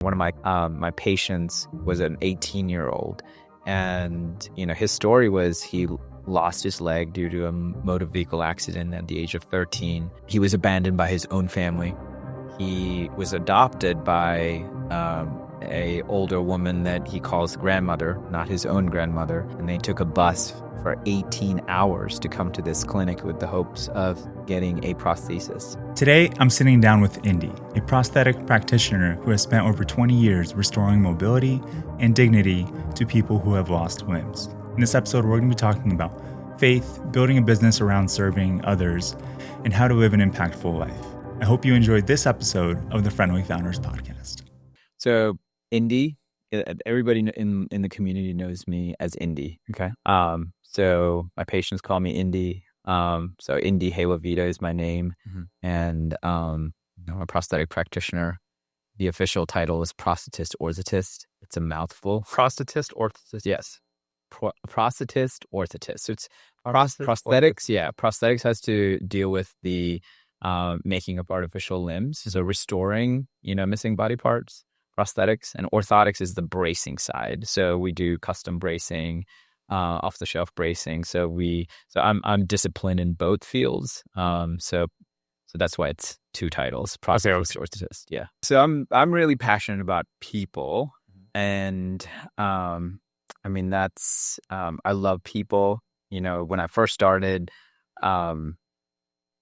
One of my patients was an 18-year-old, and his story was he lost his leg due to a motor vehicle accident at the age of 13. He was abandoned by his own family. He was adopted by a older woman that he calls grandmother, not his own grandmother, and they took a bus for 18 hours to come to this clinic with the hopes of getting a prosthesis. Today, I'm sitting down with Indi, a prosthetic practitioner who has spent over 20 years restoring mobility and dignity to people who have lost limbs. In this episode, we're going to be talking about faith, building a business around serving others, and how to live an impactful life. I hope you enjoyed this episode of the Friendly Founders Podcast. So, Indi, everybody in the community knows me as Indi. Okay. So my patients call me Indi. So Indi Hewavita is my name, and I'm a prosthetic practitioner. The official title is Prosthetist, orthotist. It's a mouthful. Prosthetist, orthotist? Yes. Prosthetist, orthotist. So it's prosthetics. Yeah, prosthetics has to deal with the making of artificial limbs, so restoring missing body parts. Prosthetics, and orthotics is the bracing side. So we do custom bracing, off the shelf bracing. So I'm disciplined in both fields. So that's why it's two titles, prosthetist, orthotist. Yeah. So I'm really passionate about people, and that's I love people. When I first started,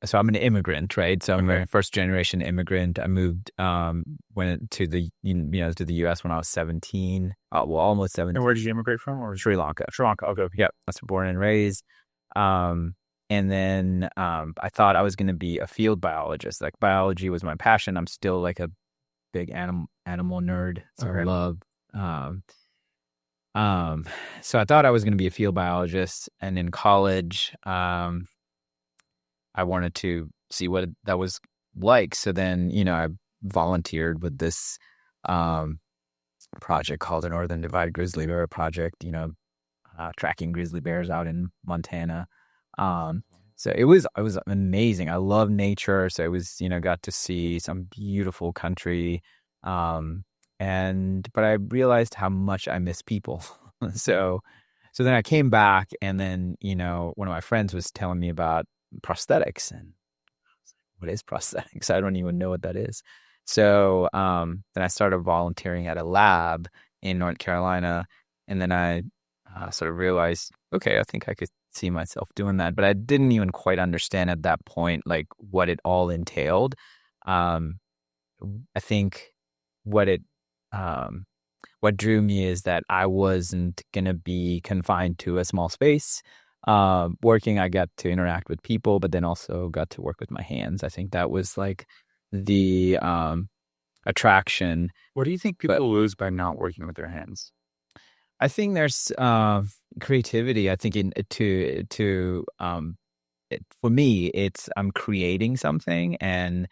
so I'm an immigrant, right? So I'm a first generation immigrant. I moved went to the to the U.S. when I was 17. Almost 17. And where did you immigrate from? Or Sri Lanka. Sri Lanka. Okay. Yeah, I was born and raised. And then I thought I was going to be a field biologist. Like biology was my passion. I'm still like a big animal nerd. So I love. So I thought I was going to be a field biologist, and in college, I wanted to see what that was like. So then, I volunteered with this project called the Northern Divide Grizzly Bear Project, tracking grizzly bears out in Montana. So it was amazing. I love nature. So it was, got to see some beautiful country. But I realized how much I miss people. So then I came back, and then, one of my friends was telling me about prosthetics, and what is prosthetics? I don't even know what that is. So then I started volunteering at a lab in North Carolina, and then I sort of realized, okay, I think I could see myself doing that, but I didn't even quite understand at that point like what it all entailed. I think what drew me is that I wasn't gonna be confined to a small space. Working, I got to interact with people, but then also got to work with my hands. I think that was like the attraction. What do you think people lose by not working with their hands? I think there's creativity. I think for me, it's I'm creating something, and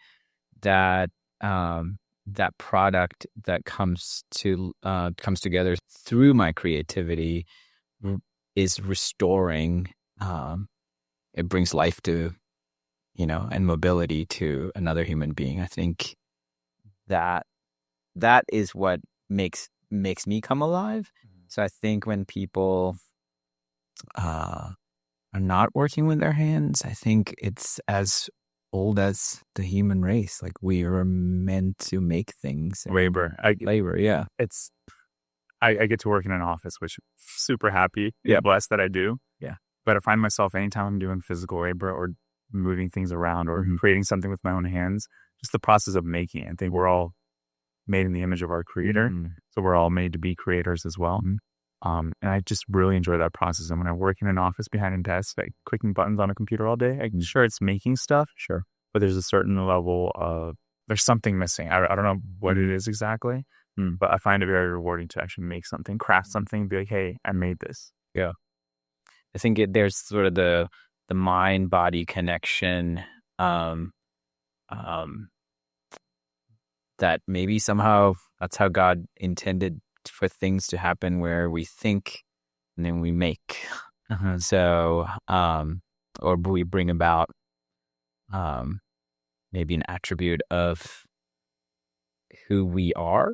that that product that comes together through my creativity is restoring. It brings life to, and mobility to another human being. I think that is what makes me come alive. So I think when people are not working with their hands, I think it's as old as the human race. Like we are meant to make things. Labor, yeah. It's. I get to work in an office, which I'm super happy and blessed that I do. Yeah. But I find myself anytime I'm doing physical labor or moving things around or creating something with my own hands, just the process of making it. I think we're all made in the image of our creator. So we're all made to be creators as well. And I just really enjoy that process. And when I work in an office behind a desk, like clicking buttons on a computer all day, sure, it's making stuff. Sure. But there's a certain level of, there's something missing. I don't know what it is exactly. But I find it very rewarding to actually make something, craft something, be like, hey, I made this. Yeah. I think there's sort of the mind-body connection that maybe somehow that's how God intended for things to happen, where we think and then we make. So, or we bring about maybe an attribute of who we are.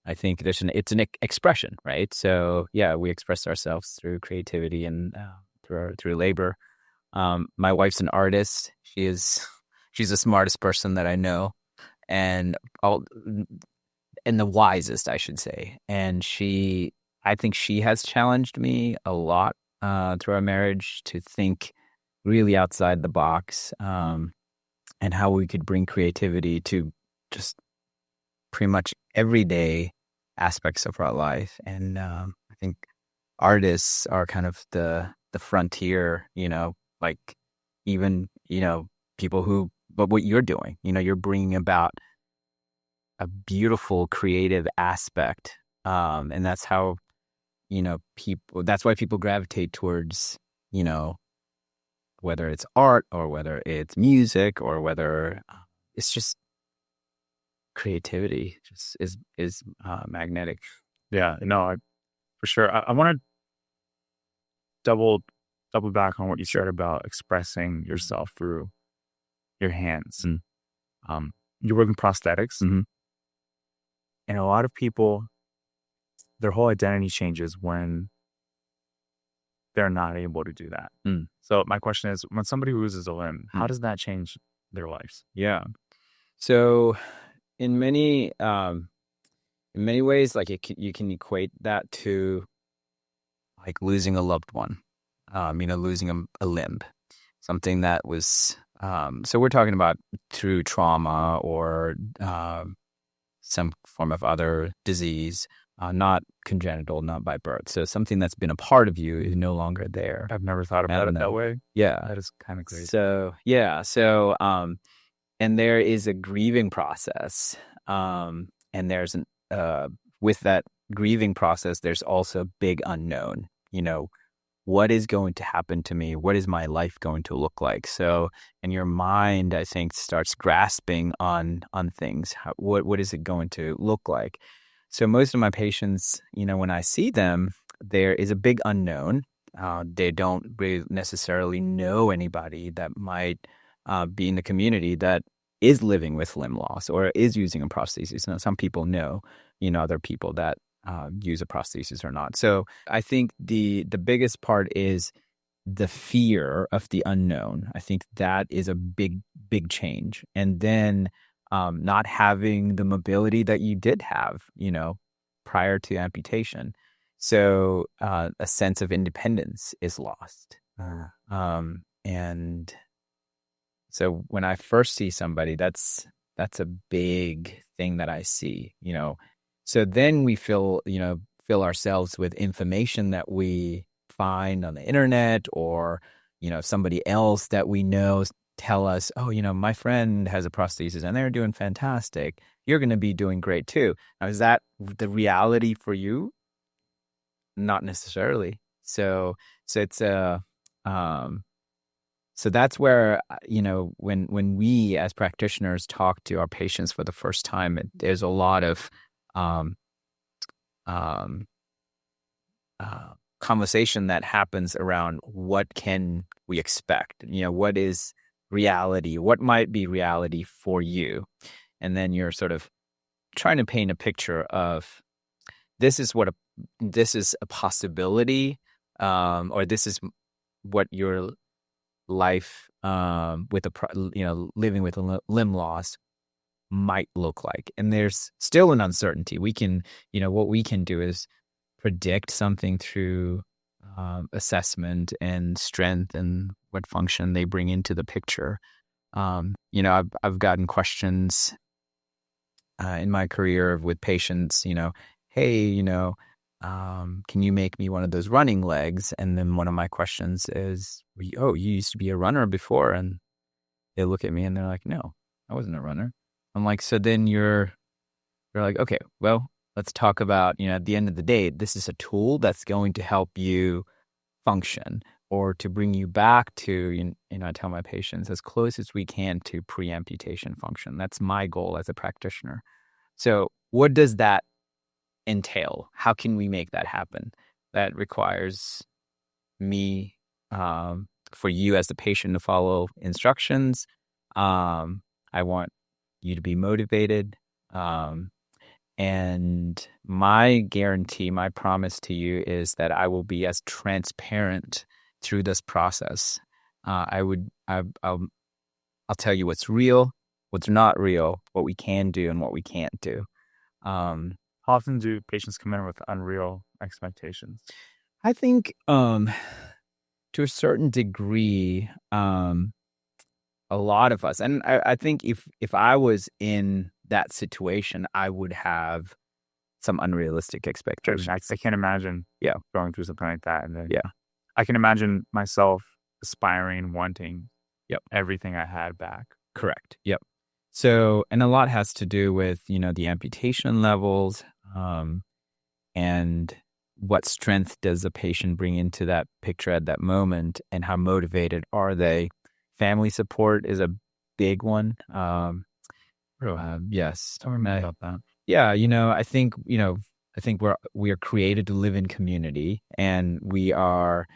I think it's an expression, right? So yeah, we express ourselves through creativity and through labor. My wife's an artist. She's the smartest person that I know, and all and the wisest, I should say. And I think she has challenged me a lot through our marriage to think really outside the box, and how we could bring creativity to just pretty much everyday aspects of our life. And I think artists are kind of the frontier, like even, people but what you're doing, you're bringing about a beautiful creative aspect. And that's how, that's why people gravitate towards, whether it's art or whether it's music or whether it's just creativity just is magnetic. Yeah, no, for sure. I want to double back on what you shared about expressing yourself through your hands. And you work in prosthetics, and a lot of people, their whole identity changes when they're not able to do that. So my question is, when somebody loses a limb, how does that change their lives? Yeah. So in many ways, like you can equate that to like losing a loved one, losing a limb, something that was, so we're talking about through trauma or some form of other disease, not congenital, not by birth. So something that's been a part of you is no longer there. I've never thought about it that way. Yeah. That is kind of crazy. So, yeah. So, and there is a grieving process. And there's with that grieving process, there's also a big unknown, what is going to happen to me? What is my life going to look like? So, and your mind, I think, starts grasping on things. What is it going to look like? So most of my patients, when I see them, there is a big unknown. They don't really necessarily know anybody that might be in the community that is living with limb loss or is using a prosthesis. Now, some people know, other people that use a prosthesis or not. So I think the biggest part is the fear of the unknown. I think that is a big change. And then not having the mobility that you did have, prior to amputation. So a sense of independence is lost. And so when I first see somebody, that's a big thing that I see, So then we fill ourselves with information that we find on the internet or, somebody else that we know tell us, oh, my friend has a prosthesis and they're doing fantastic. You're going to be doing great too. Now, is that the reality for you? Not necessarily. So it's so that's where, when we as practitioners talk to our patients for the first time, there's a lot of conversation that happens around what can we expect? What is reality? What might be reality for you? And then you're sort of trying to paint a picture of this is a possibility, or this is what your life with living with a limb loss might look like. And there's still an uncertainty. We can, what we can do is predict something through assessment and strength and what function they bring into the picture. I've gotten questions in my career with patients, hey, can you make me one of those running legs? And then one of my questions is, oh, you used to be a runner before. And they look at me and they're like, no, I wasn't a runner. I'm like, so then you're like, okay, well, let's talk about, at the end of the day, this is a tool that's going to help you function or to bring you back to, I tell my patients, as close as we can to pre-amputation function. That's my goal as a practitioner. So what does that entail? How can we make that happen? That requires me, for you as the patient to follow instructions. I want you to be motivated. And my guarantee, my promise to you is that I will be as transparent through this process. I'll tell you what's real, what's not real, what we can do and what we can't do. How often do patients come in with unreal expectations? I think to a certain degree, a lot of us, and I think if I was in that situation, I would have some unrealistic expectations. I can't imagine going through something like that. And then Yeah. I can imagine myself aspiring, wanting Yep. everything I had back. Correct. Yep. So, and a lot has to do with, the amputation levels, and what strength does the patient bring into that picture at that moment, and how motivated are they? Family support is a big one. Yes. Tell me about that. Yeah, I think we are created to live in community, and we are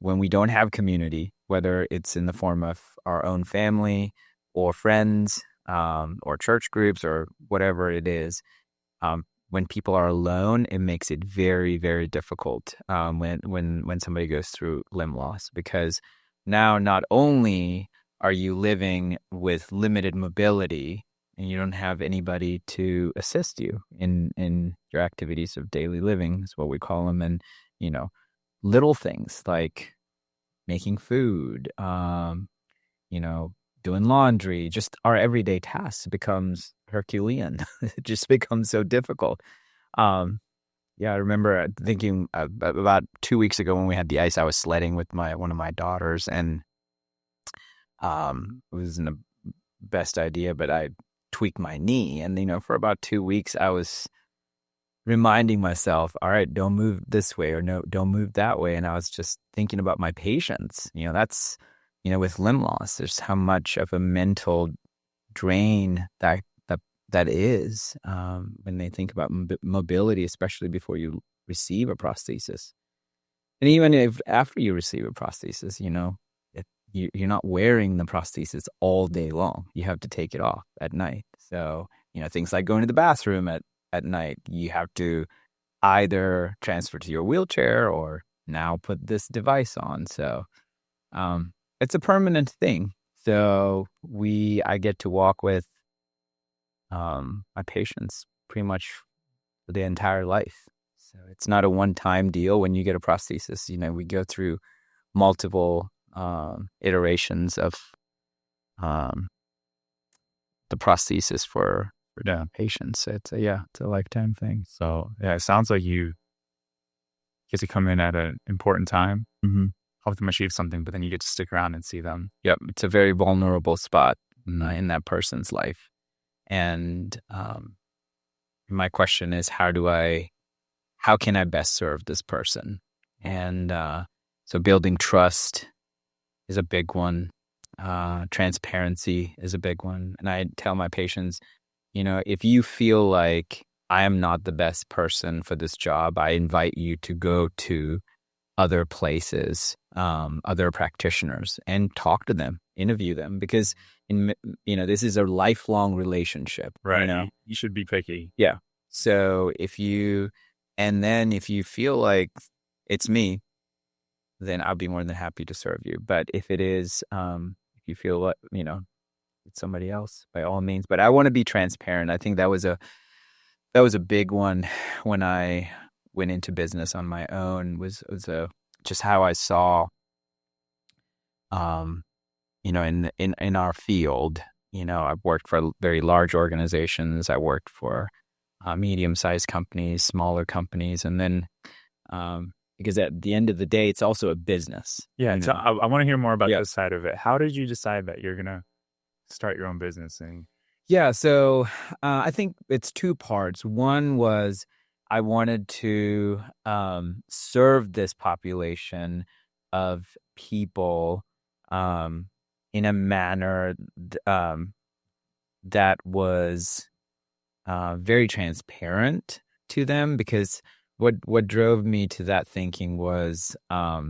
when we don't have community, whether it's in the form of our own family or friends, or church groups or whatever it is, when people are alone, it makes it very, very difficult when somebody goes through limb loss, because now not only are you living with limited mobility and you don't have anybody to assist you in your activities of daily living, is what we call them, and little things like making food, doing laundry, just our everyday tasks becomes Herculean. It just becomes so difficult. I remember thinking about 2 weeks ago when we had the ice, I was sledding with one of my daughters, and it wasn't the best idea, but I tweaked my knee. And, for about 2 weeks, I was reminding myself, all right, don't move this way, or no, don't move that way. And I was just thinking about my patients. That's, with limb loss, there's how much of a mental drain that is, when they think about mobility, especially before you receive a prosthesis. And even if after you receive a prosthesis, you're not wearing the prosthesis all day long. You have to take it off at night. So, things like going to the bathroom at night, you have to either transfer to your wheelchair or now put this device on. So, it's a permanent thing. So I get to walk with my patients pretty much for the entire life. So it's not a one-time deal when you get a prosthesis. We go through multiple iterations of the prosthesis for patients. So it's a lifetime thing. So it sounds like you get to come in at an important time, help them achieve something, but then you get to stick around and see them. Yep, it's a very vulnerable spot in that person's life. And my question is, how can I best serve this person? And so building trust is a big one. Transparency is a big one. And I tell my patients, if you feel like I am not the best person for this job, I invite you to go to other places, other practitioners, and talk to them, interview them, because this is a lifelong relationship. Right. You should be picky. Yeah. So if you feel like it's me, then I'll be more than happy to serve you. But if it is, if you feel like, it's somebody else, by all means. But I want to be transparent. I think that was a big one when I went into business on my own, was just how I saw, in our field. I've worked for very large organizations. I worked for medium-sized companies, smaller companies, and then because at the end of the day, it's also a business. Yeah, so I want to hear more about this side of it. How did you decide that you're gonna start your own business? Yeah, so I think it's two parts. One was I wanted to serve this population of people in a manner that was very transparent to them, because what drove me to that thinking was, our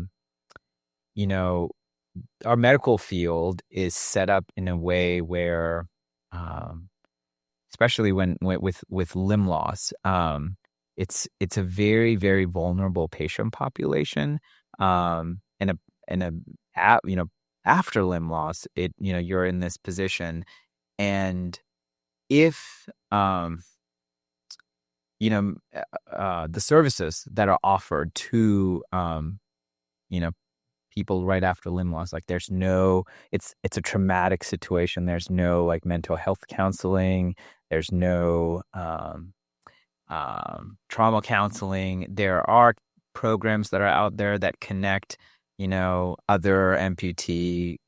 medical field is set up in a way where especially when with limb loss. It's a very, very vulnerable patient population. And you know, after limb loss, you're in this position, and if the services that are offered to you know people right after limb loss, like it's a traumatic situation. There's no like mental health counseling. There's no trauma counseling. There are programs that are out there that connect, other amputee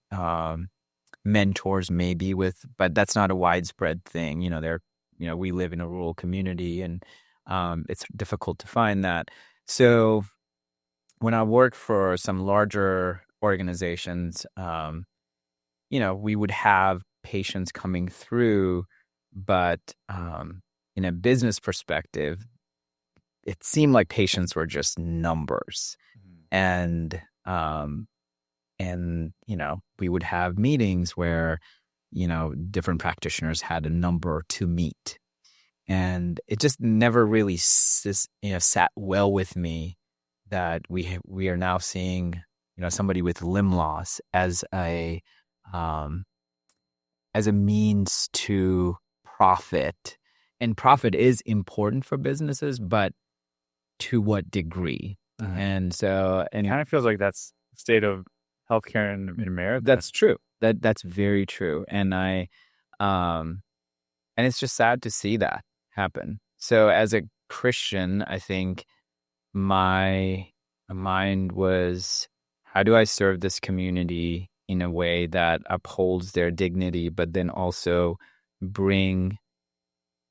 mentors maybe but that's not a widespread thing. We live in a rural community, and it's difficult to find that. So when I work for some larger organizations, we would have patients coming through, but in a business perspective, it seemed like patients were just numbers. And we would have meetings where, different practitioners had a number to meet. And it just never really sat well with me that we are now seeing, somebody with limb loss as a means to profit. And profit is important for businesses, but to what degree? And so, it kind of feels like that's the state of healthcare in America. That's true. That's very true. And and it's just sad to see that happen. So as a Christian, I think my mind was, how do I serve this community in a way that upholds their dignity, but then also bring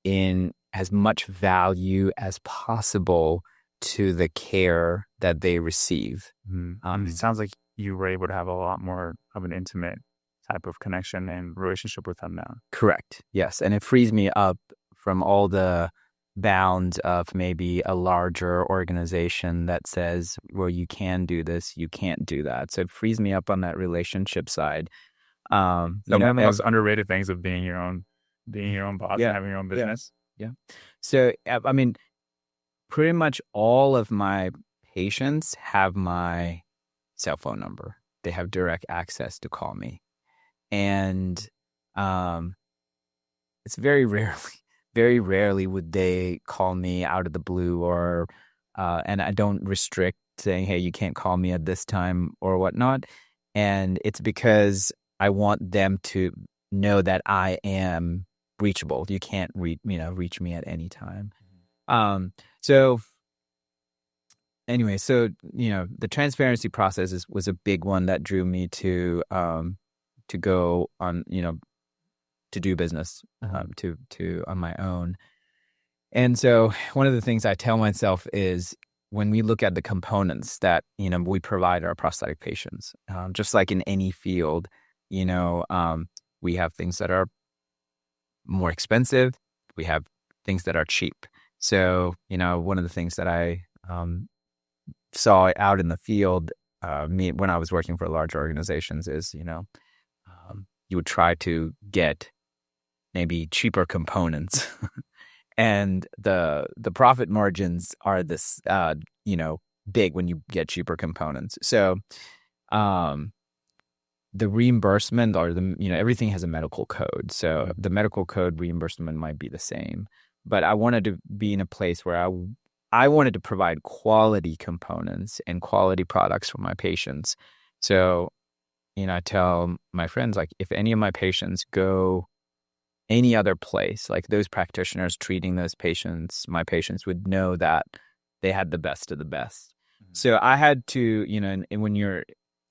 in as much value as possible to the care that they receive. It sounds like you were able to have a lot more of an intimate type of connection and relationship with them now. Correct. Yes. And it frees me up from all the bounds of maybe a larger organization that says, well, you can do this, you can't do that. So it frees me up on that relationship side. One of the most underrated things of being your own boss and having your own business. Yeah. So, I mean, pretty much all of my patients have my cell phone number. They have direct access to call me. And it's very rarely would they call me out of the blue, or and I don't restrict saying, hey, you can't call me at this time or whatnot. And it's because I want them to know that I am reachable. You can't reach me at any time. So anyway, the transparency process was a big one that drew me to go on, to do business, to on my own. And so one of the things I tell myself is, when we look at the components that, we provide our prosthetic patients, just like in any field, we have things that are more expensive. We have things that are cheap. So, one of the things that I saw out in the field, when I was working for large organizations, is, you would try to get maybe cheaper components, and the profit margins are this, big when you get cheaper components. So, the reimbursement, or everything has a medical code. So the medical code reimbursement might be the same, but I wanted to be in a place where I wanted to provide quality components and quality products for my patients. So, I tell my friends, like, if any of my patients go any other place, like those practitioners treating those patients, my patients would know that they had the best of the best. So I had to, and when you're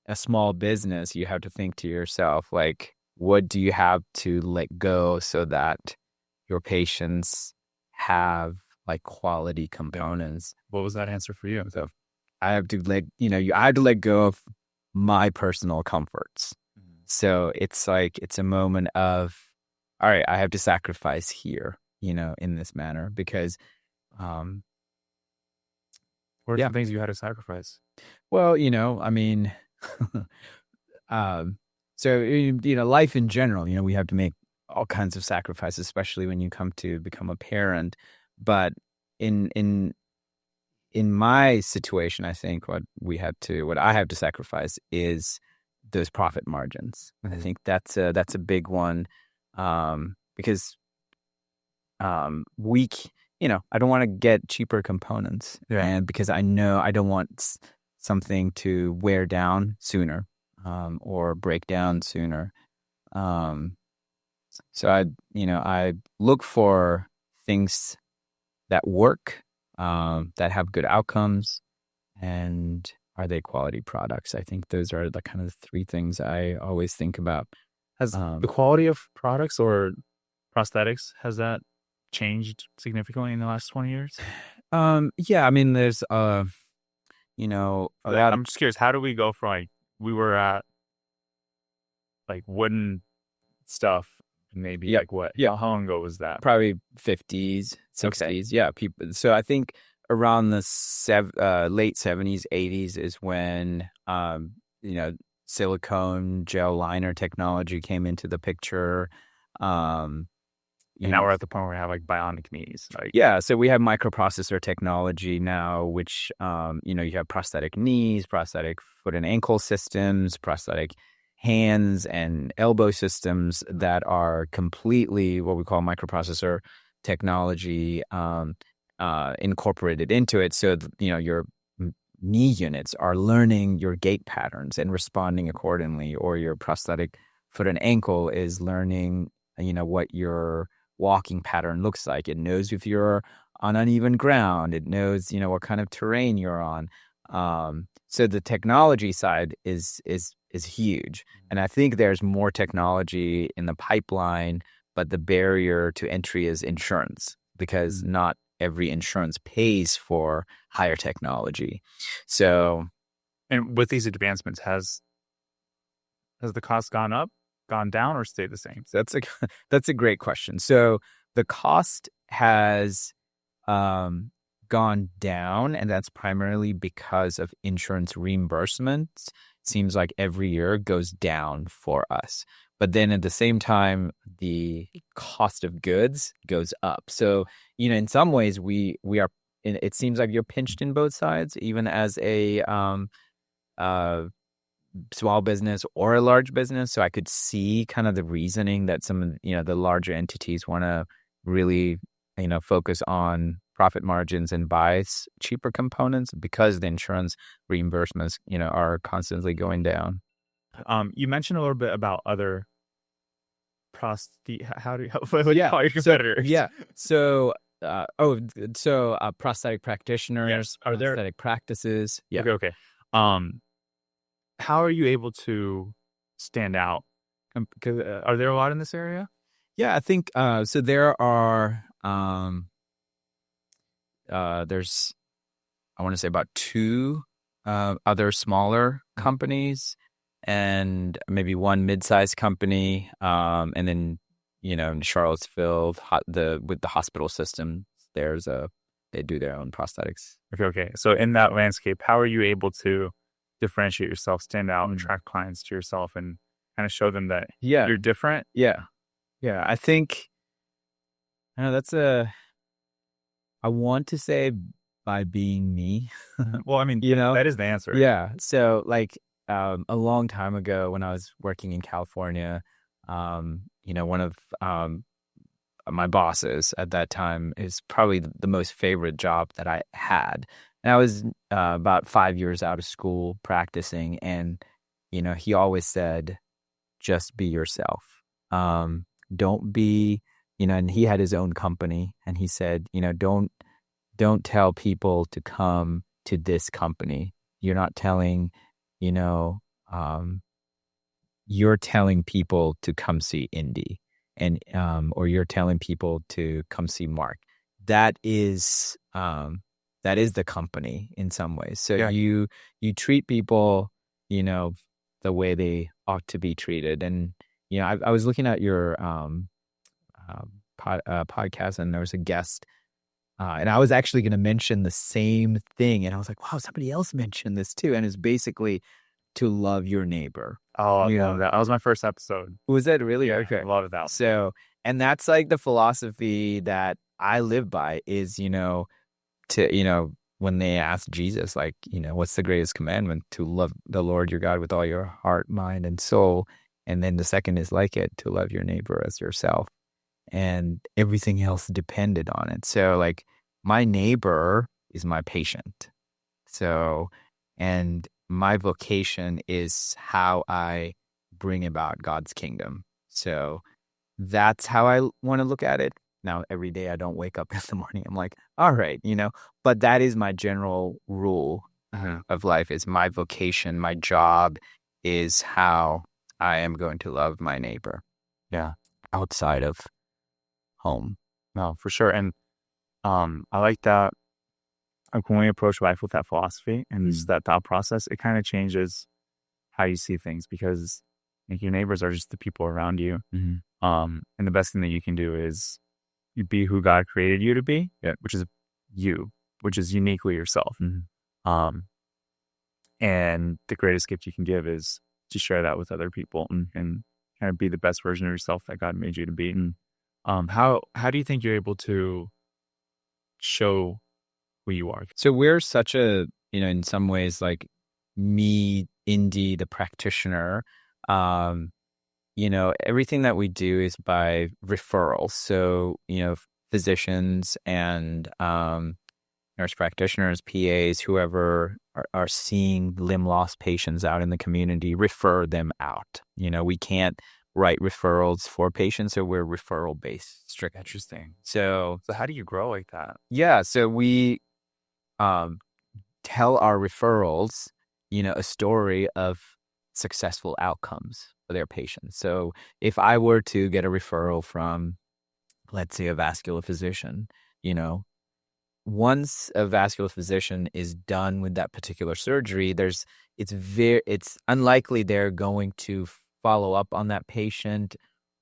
a small business, you have to think to yourself, like, what do you have to let go so that your patients have like quality components? What was that answer for you? So I have to I had to let go of my personal comforts. So it's like, it's a moment of, all right, I have to sacrifice here, in this manner, because what are some things you had to sacrifice? Well, I mean, so, life in general, we have to make all kinds of sacrifices, especially when you come to become a parent. But in my situation, I think what I have to sacrifice is those profit margins. I think that's a big one, because I don't want to get cheaper components, and because I know I don't want something to wear down sooner, or break down sooner. So I look for things that work, that have good outcomes, and are they quality products? I think those are the kind of three things I always think about. Has the quality of products or prosthetics, has that changed significantly in the last 20 years? Yeah, I mean, there's a lot. I'm just curious, how do we go from we were at wooden stuff, maybe what? Yeah, how long ago was that? Probably 50s, 60s. Okay. Yeah, people. So I think around the late 70s, 80s is when silicone gel liner technology came into the picture. And now we're at the point where we have bionic knees. So we have microprocessor technology now, which you have prosthetic knees, prosthetic foot and ankle systems, prosthetic hands and elbow systems that are completely what we call microprocessor technology incorporated into it. So your knee units are learning your gait patterns and responding accordingly, or your prosthetic foot and ankle is learning what your walking pattern looks like. It knows if you're on uneven ground. It knows what kind of terrain you're on. So the technology side is huge, and I think there's more technology in the pipeline. But the barrier to entry is insurance, because not every insurance pays for higher technology. So, and with these advancements, has the cost gone up, gone down, or stayed the same? That's a great question. So the cost has gone down, and that's primarily because of insurance reimbursements. Seems like every year goes down for us, but then at the same time, the cost of goods goes up. So in some ways, we are. It seems like you're pinched in both sides, even as a small business or a large business. So I could see kind of the reasoning that some of the larger entities want to really focus on profit margins and buy cheaper components, because the insurance reimbursements are constantly going down. You mentioned a little bit about other how do you call your competitors? Prosthetic practitioners, yes. Are there prosthetic practices? Yeah. Okay. How are you able to stand out? Because are there a lot in this area? Yeah, I think so. There are. There's, I want to say, about two other smaller companies, and maybe one mid-sized company, and then in Charlottesville, with the hospital system, they do their own prosthetics. Okay. So in that landscape, how are you able to differentiate yourself, stand out, and attract clients to yourself, and kind of show them that you're different? Yeah. I think I want to say by being me. Well, I mean, that is the answer. Yeah. So a long time ago when I was working in California, one of my bosses at that time is probably the most favorite job that I had. And I was about 5 years out of school practicing, and he always said, just be yourself. Don't be, and he had his own company, and he said, don't tell people to come to this company. You're not telling, you're telling people to come see Indi, and or you're telling people to come see Mark. That is the company in some ways. So you treat people, the way they ought to be treated. And I was looking at your podcast, and there was a guest, and I was actually going to mention the same thing, and I was like, wow, somebody else mentioned this too, and it's basically to love your neighbor. Oh, I You love know, that. That was my first episode. was that really? Yeah, I Okay. love that. So, and that's like the philosophy that I live by is, when they ask Jesus, like, what's the greatest commandment? To love the Lord your God with all your heart, mind, and soul. And then the second is like it, to love your neighbor as yourself. And everything else depended on it. So, like, my neighbor is my patient. So, and my vocation is how I bring about God's kingdom. So, that's how I want to look at it. Now, every day I don't wake up in the morning. I'm like, all right, but that is my general rule of life is my vocation, my job is how I am going to love my neighbor. Yeah. Outside of home. No, for sure. And I like that. Like when we approach life with that philosophy and just that thought process, it kind of changes how you see things because like, your neighbors are just the people around you. And the best thing that you can do is you be who God created you to be, which is you, which is uniquely yourself. And the greatest gift you can give is to share that with other people and kind of be the best version of yourself that God made you to be. And how do you think you're able to show who you are? So we're such a, in some ways, like me, Indi, the practitioner, everything that we do is by referral. So, physicians and nurse practitioners, PAs, whoever are seeing limb loss patients out in the community, refer them out. We can't write referrals for patients, so we're referral based, strict. Interesting. So how do you grow like that? Yeah, so we tell our referrals, a story of successful outcomes for their patients. So if I were to get a referral from, let's say, a vascular physician, once a vascular physician is done with that particular surgery, it's unlikely they're going to follow up on that patient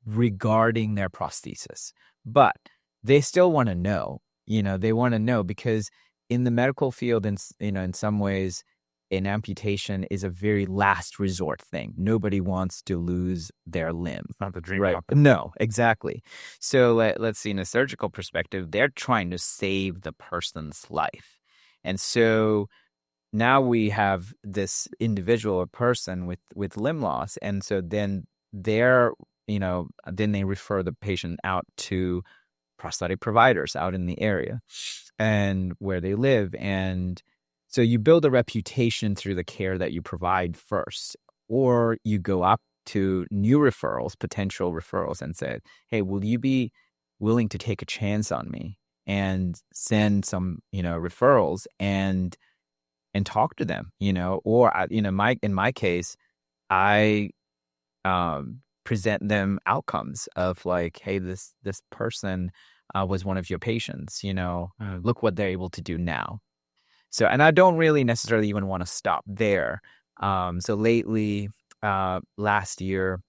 regarding their prosthesis. But they still want to know, they want to know because in the medical field, in some ways, an amputation is a very last resort thing. Nobody wants to lose their limb. It's not the dream. Right. No, exactly. So let's see, in a surgical perspective, they're trying to save the person's life. And so now we have this individual or person with limb loss. And so then then they refer the patient out to prosthetic providers out in the area and where they live. And so you build a reputation through the care that you provide first, or you go up to new referrals, potential referrals, and say, hey, will you be willing to take a chance on me and send some, referrals and talk to them, or, in my case, I present them outcomes of like, hey, this person was one of your patients, look what they're able to do now. So, and I don't really necessarily even want to stop there. So lately, last year,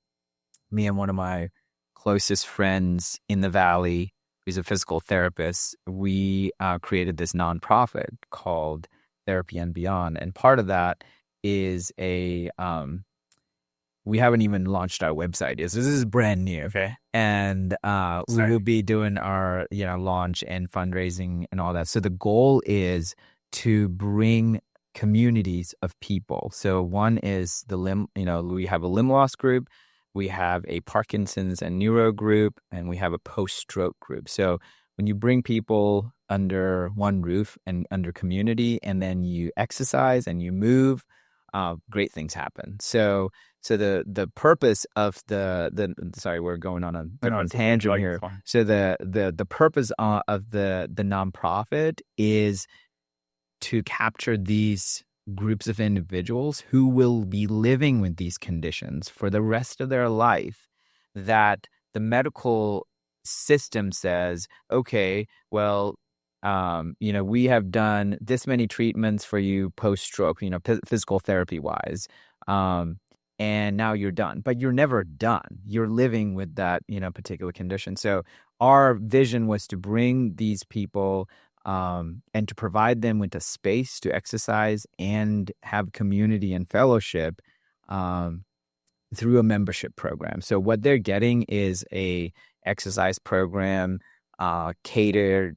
me and one of my closest friends in the Valley, who's a physical therapist, we created this nonprofit called Therapy and Beyond. And part of that is we haven't even launched our website yet. So this is brand new. Okay. And we will be doing our, launch and fundraising and all that. So the goal is to bring communities of people. So one is we have a limb loss group, we have a Parkinson's and neuro group, and we have a post-stroke group. So when you bring people under one roof and under community, and then you exercise and you move, great things happen. So the purpose of sorry, we're going on a different tangent here. So the purpose of the nonprofit is to capture these groups of individuals who will be living with these conditions for the rest of their life, that the medical system says, okay, well, we have done this many treatments for you post-stroke, physical therapy wise, and now you're done. But you're never done. You're living with that, particular condition. So our vision was to bring these people and to provide them with a space to exercise and have community and fellowship through a membership program. So what they're getting is a exercise program catered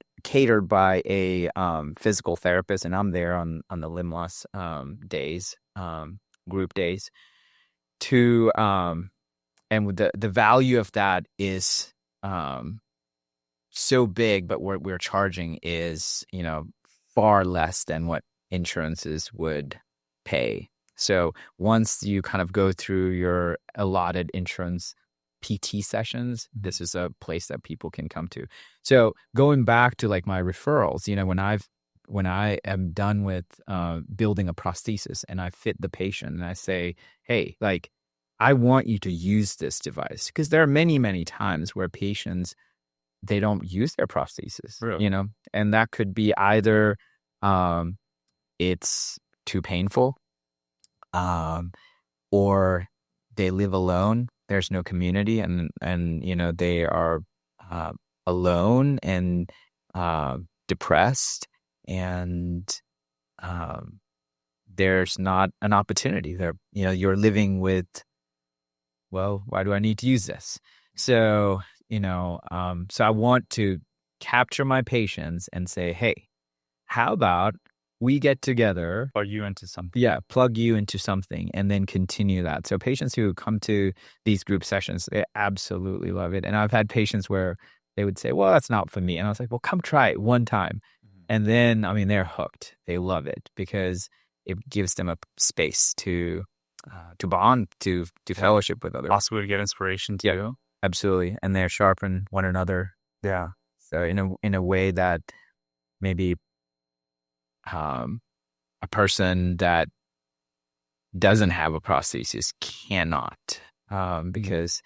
by a physical therapist, and I'm there on the limb loss days, group days. And with the value of that is so big, but what we're charging is far less than what insurances would pay. So once you kind of go through your allotted insurance PT sessions, this is a place that people can come to. So going back to like my referrals, when I am done with building a prosthesis and I fit the patient and I say, hey, like, I want you to use this device, because there are many, many times where patients, they don't use their prosthesis, really? And that could be either it's too painful, or they live alone. There's no community, and they are alone and depressed, and there's not an opportunity there. You're living with, well, why do I need to use this? So so I want to capture my patients and say, hey, how about we get together, plug you into something. Yeah, plug you into something, and then continue that. So patients who come to these group sessions, they absolutely love it. And I've had patients where they would say, well, that's not for me. And I was like, well, come try it one time. And then, they're hooked. They love it because it gives them a space to bond, to fellowship with others. Possibly to get inspiration too. Yeah, absolutely. And they sharpen one another. Yeah. So in a way that maybe a person that doesn't have a prosthesis cannot, because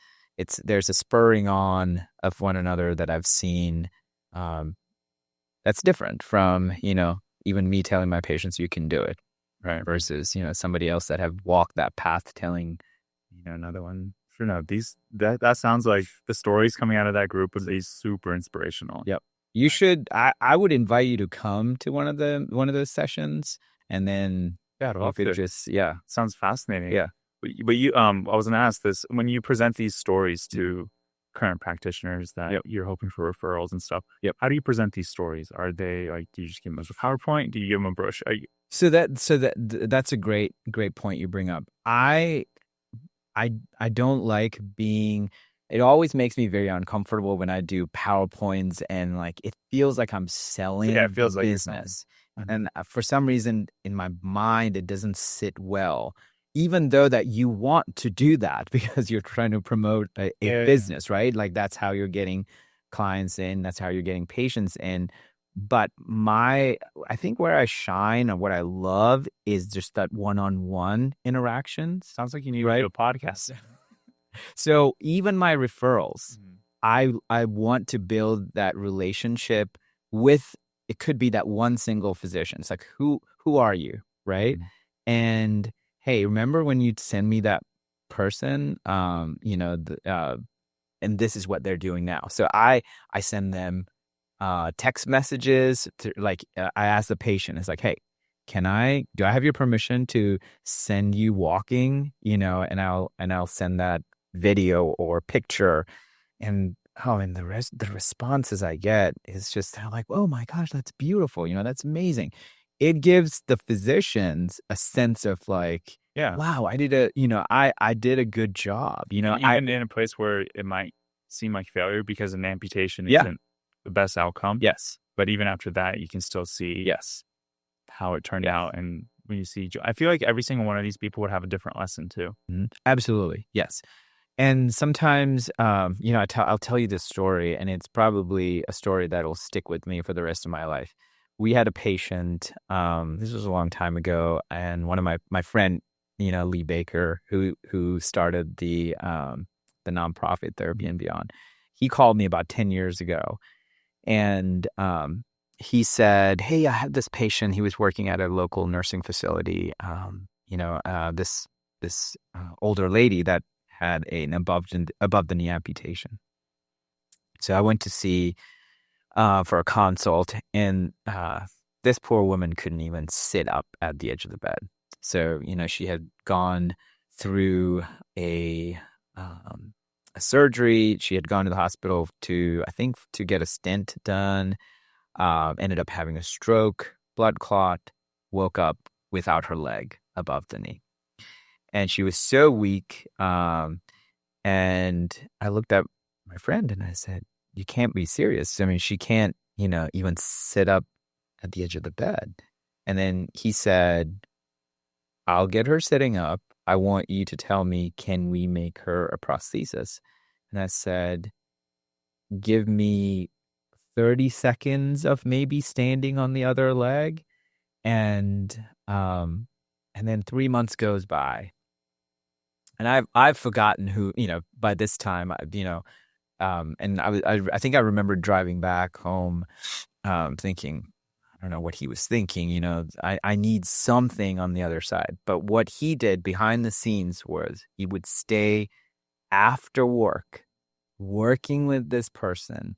there's a spurring on of one another that I've seen that's different from even me telling my patients you can do it, right? Versus somebody else that have walked that path telling another one. Sure. No, that sounds like the stories coming out of that group would be super inspirational. Yep. You should. I would invite you to come to one of those sessions, and then sounds fascinating. Yeah. But you I was gonna ask this, when you present these stories to current practitioners that you're hoping for referrals and stuff. Yep. How do you present these stories? Are they like, do you just give them a PowerPoint? Do you give them a brochure? So that's a great point you bring up. I don't like being. It always makes me very uncomfortable when I do PowerPoints, and like it feels like I'm selling it feels like business. And for some reason in my mind, it doesn't sit well, even though that you want to do that because you're trying to promote a business, right? Like that's how you're getting clients in, that's how you're getting patients in. But I think where I shine and what I love is just that one-on-one interaction. Sounds like you need to do a podcast. So even my referrals, I want to build that relationship with, it could be that one single physician. It's like, who are you, right? And hey, remember when you send me that person, and this is what they're doing now. So I send them text messages I ask the patient, it's like, hey, do I have your permission to send you walking, and I'll send that video or picture, and the responses I get is just like, oh my gosh, that's beautiful, that's amazing. It gives the physicians a sense of like, wow, I did a good job, even in a place where it might seem like failure because an amputation isn't the best outcome. Yes, but even after that, you can still see how it turned out. And when you see, I feel like every single one of these people would have a different lesson too. Absolutely, yes. And sometimes, I'll tell you this story, and it's probably a story that'll stick with me for the rest of my life. We had a patient, this was a long time ago, and one of my friend, Lee Baker, who started the nonprofit Therapy and Beyond, he called me about 10 years ago, and he said, hey, I have this patient. He was working at a local nursing facility, this older lady that had an above the knee amputation. So I went to see for a consult, and this poor woman couldn't even sit up at the edge of the bed. So she had gone through a um, a surgery. She had gone to the hospital to, I think, to get a stent done. Ended up having a stroke, blood clot, woke up without her leg above the knee. And she was so weak. And I looked at my friend and I said, you can't be serious. I mean, she can't, even sit up at the edge of the bed. And then he said, I'll get her sitting up. I want you to tell me, can we make her a prosthesis? And I said, give me 30 seconds of maybe standing on the other leg. And then 3 months goes by. And I've forgotten who, by this time, and I think I remember driving back home, thinking, I don't know what he was thinking, I need something on the other side. But what he did behind the scenes was he would stay after work, working with this person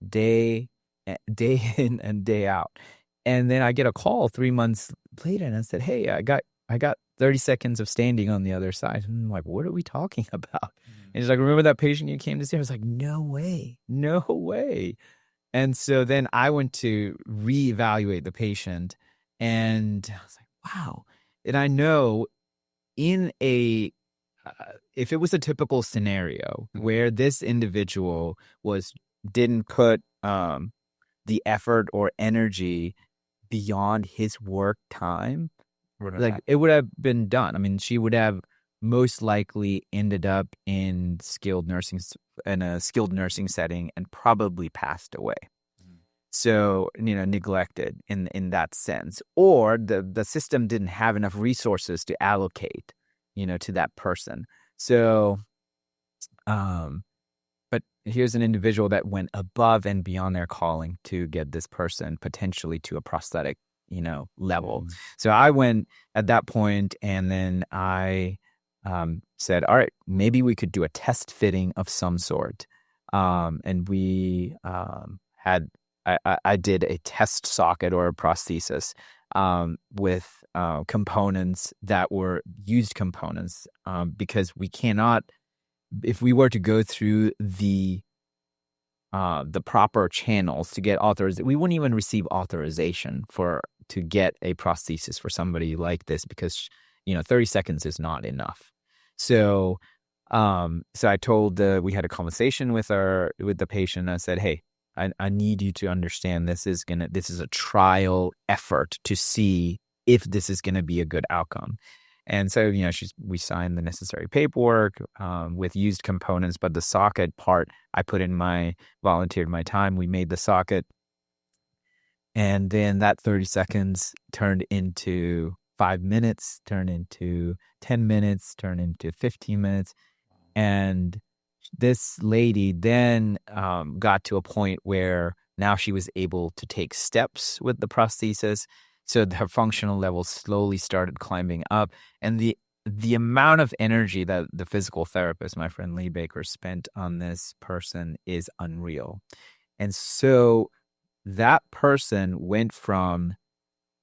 day in and day out. And then I get a call 3 months later and I said, hey, I got 30 seconds of standing on the other side. And I'm like, what are we talking about? And he's like, remember that patient you came to see? I was like, no way. And so then I went to reevaluate the patient and I was like, wow. And I know if it was a typical scenario where this individual didn't put the effort or energy beyond his work time, it would have been done. I mean, she would have most likely ended up in a skilled nursing setting and probably passed away. So, neglected in that sense, or the system didn't have enough resources to allocate, to that person. So, but here's an individual that went above and beyond their calling to get this person potentially to a prosthetic, level. So I went at that point, and then I said, all right, maybe we could do a test fitting of some sort. And we I did a test socket or a prosthesis with components that were used components, because we cannot, if we were to go through the proper channels to get authorization, we wouldn't even receive authorization to get a prosthesis for somebody like this, because 30 seconds is not enough. So I told we had a conversation with the patient. I said, hey, I need you to understand this is a trial effort to see if this is going to be a good outcome. And so, we signed the necessary paperwork with used components, but the socket part, I volunteered my time. We made the socket. And then that 30 seconds turned into 5 minutes, turned into 10 minutes, turned into 15 minutes. And this lady then got to a point where now she was able to take steps with the prosthesis. So her functional levels slowly started climbing up. And the amount of energy that the physical therapist, my friend Lee Baker, spent on this person is unreal. And so that person went from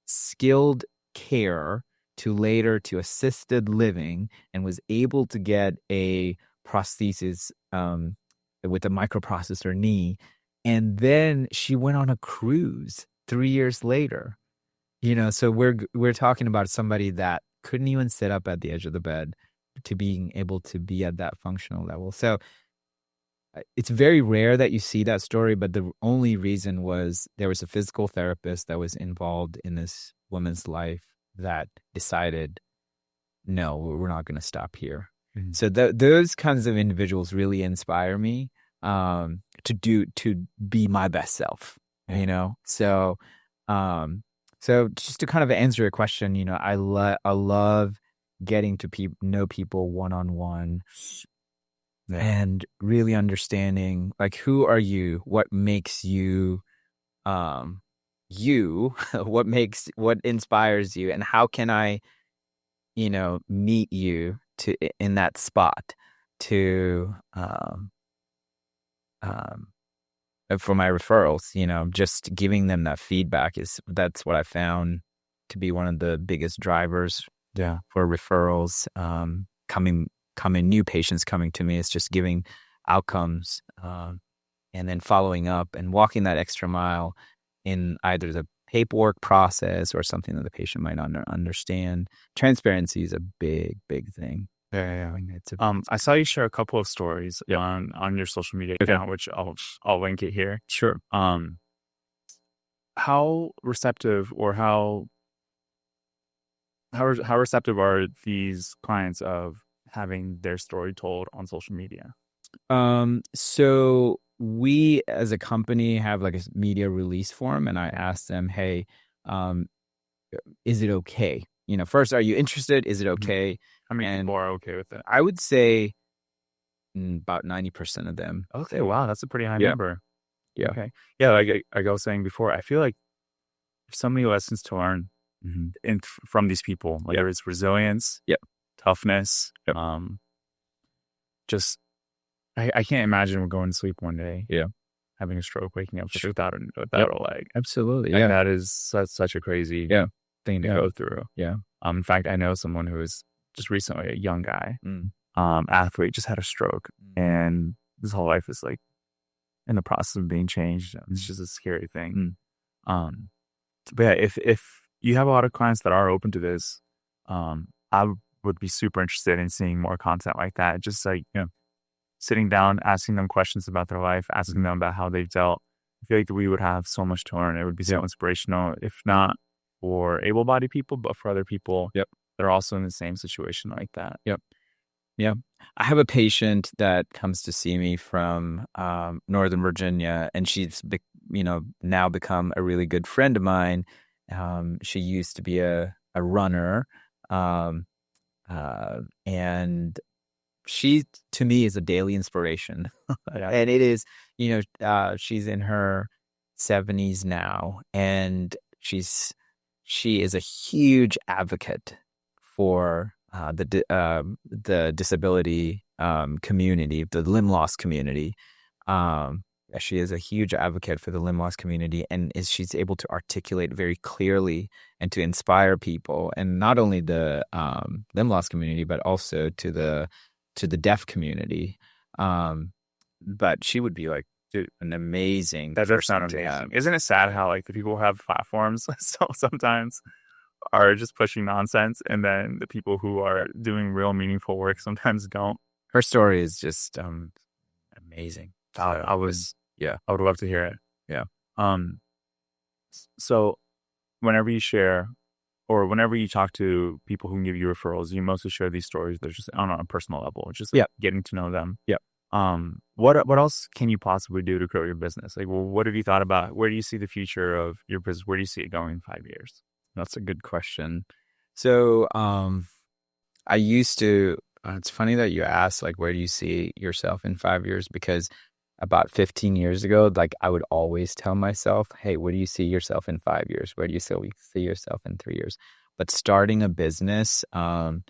skilled care to later to assisted living and was able to get a prosthesis with a microprocessor knee. And then she went on a cruise 3 years later. So we're talking about somebody that couldn't even sit up at the edge of the bed to being able to be at that functional level. So it's very rare that you see that story, but the only reason was there was a physical therapist that was involved in this woman's life that decided, no, we're not going to stop here. Mm-hmm. So those kinds of individuals really inspire me to be my best self, So just to kind of answer your question, I love getting to know people one-on-one. Yeah. And really understanding, like, who are you? What makes you, what inspires you, and how can I, meet you in that spot to, for my referrals, just giving them that feedback that's what I found to be one of the biggest drivers. Yeah. For referrals. new patients coming to me. It's just giving outcomes, and then following up and walking that extra mile in either the paperwork process or something that the patient might not understand. Transparency is a big thing. Yeah. I mean, I saw you share a couple of stories on your social media account, which I'll link it here. Sure. How receptive or how receptive are these clients of having their story told on social media? So we as a company have like a media release form, and I asked them, hey, is it okay? First, are you interested? Is it okay? How many people are okay with it? I would say about 90% of them. Okay, wow, that's a pretty high number. Yeah. Okay. Yeah, like I was saying before, I feel like there's so many lessons to learn from these people, whether it's resilience, toughness, just I can't imagine going to sleep one day, having a stroke, waking up without a leg. Absolutely, like, that is such a crazy thing to go through. Yeah. In fact, I know someone who was just recently, a young guy, athlete, just had a stroke, and his whole life is like in the process of being changed. It's just a scary thing. But yeah, if you have a lot of clients that are open to this, I would be super interested in seeing more content like that. Just like, sitting down, asking them questions about their life, asking them about how they've dealt. I feel like we would have so much to learn. It would be so inspirational, if not for able-bodied people, but for other people that are also in the same situation like that. Yeah. I have a patient that comes to see me from Northern Virginia, and she's now become a really good friend of mine. She used to be a runner, and she to me is a daily inspiration. And it is, she's in her 70s now, and she is a huge advocate for the disability community, the limb loss community. She is a huge advocate for the limb loss community, and she's able to articulate very clearly and to inspire people, and not only the limb loss community, but also to the deaf community. But she would be like an amazing. That does sound amazing. Isn't it sad how like the people who have platforms so sometimes are just pushing nonsense, and then the people who are doing real meaningful work sometimes don't? Her story is just amazing. I would love to hear it. Yeah. So whenever you share or whenever you talk to people who give you referrals, you mostly share these stories that are just on a personal level, just like getting to know them. What else can you possibly do to grow your business? Like, well, what have you thought about? Where do you see the future of your business? Where do you see it going in 5 years? That's a good question. So, I used to, it's funny that you asked, like, where do you see yourself in 5 years? Because about 15 years ago, like, I would always tell myself, hey, where do you see yourself in 5 years? Where do you see yourself in 3 years? But starting a business, and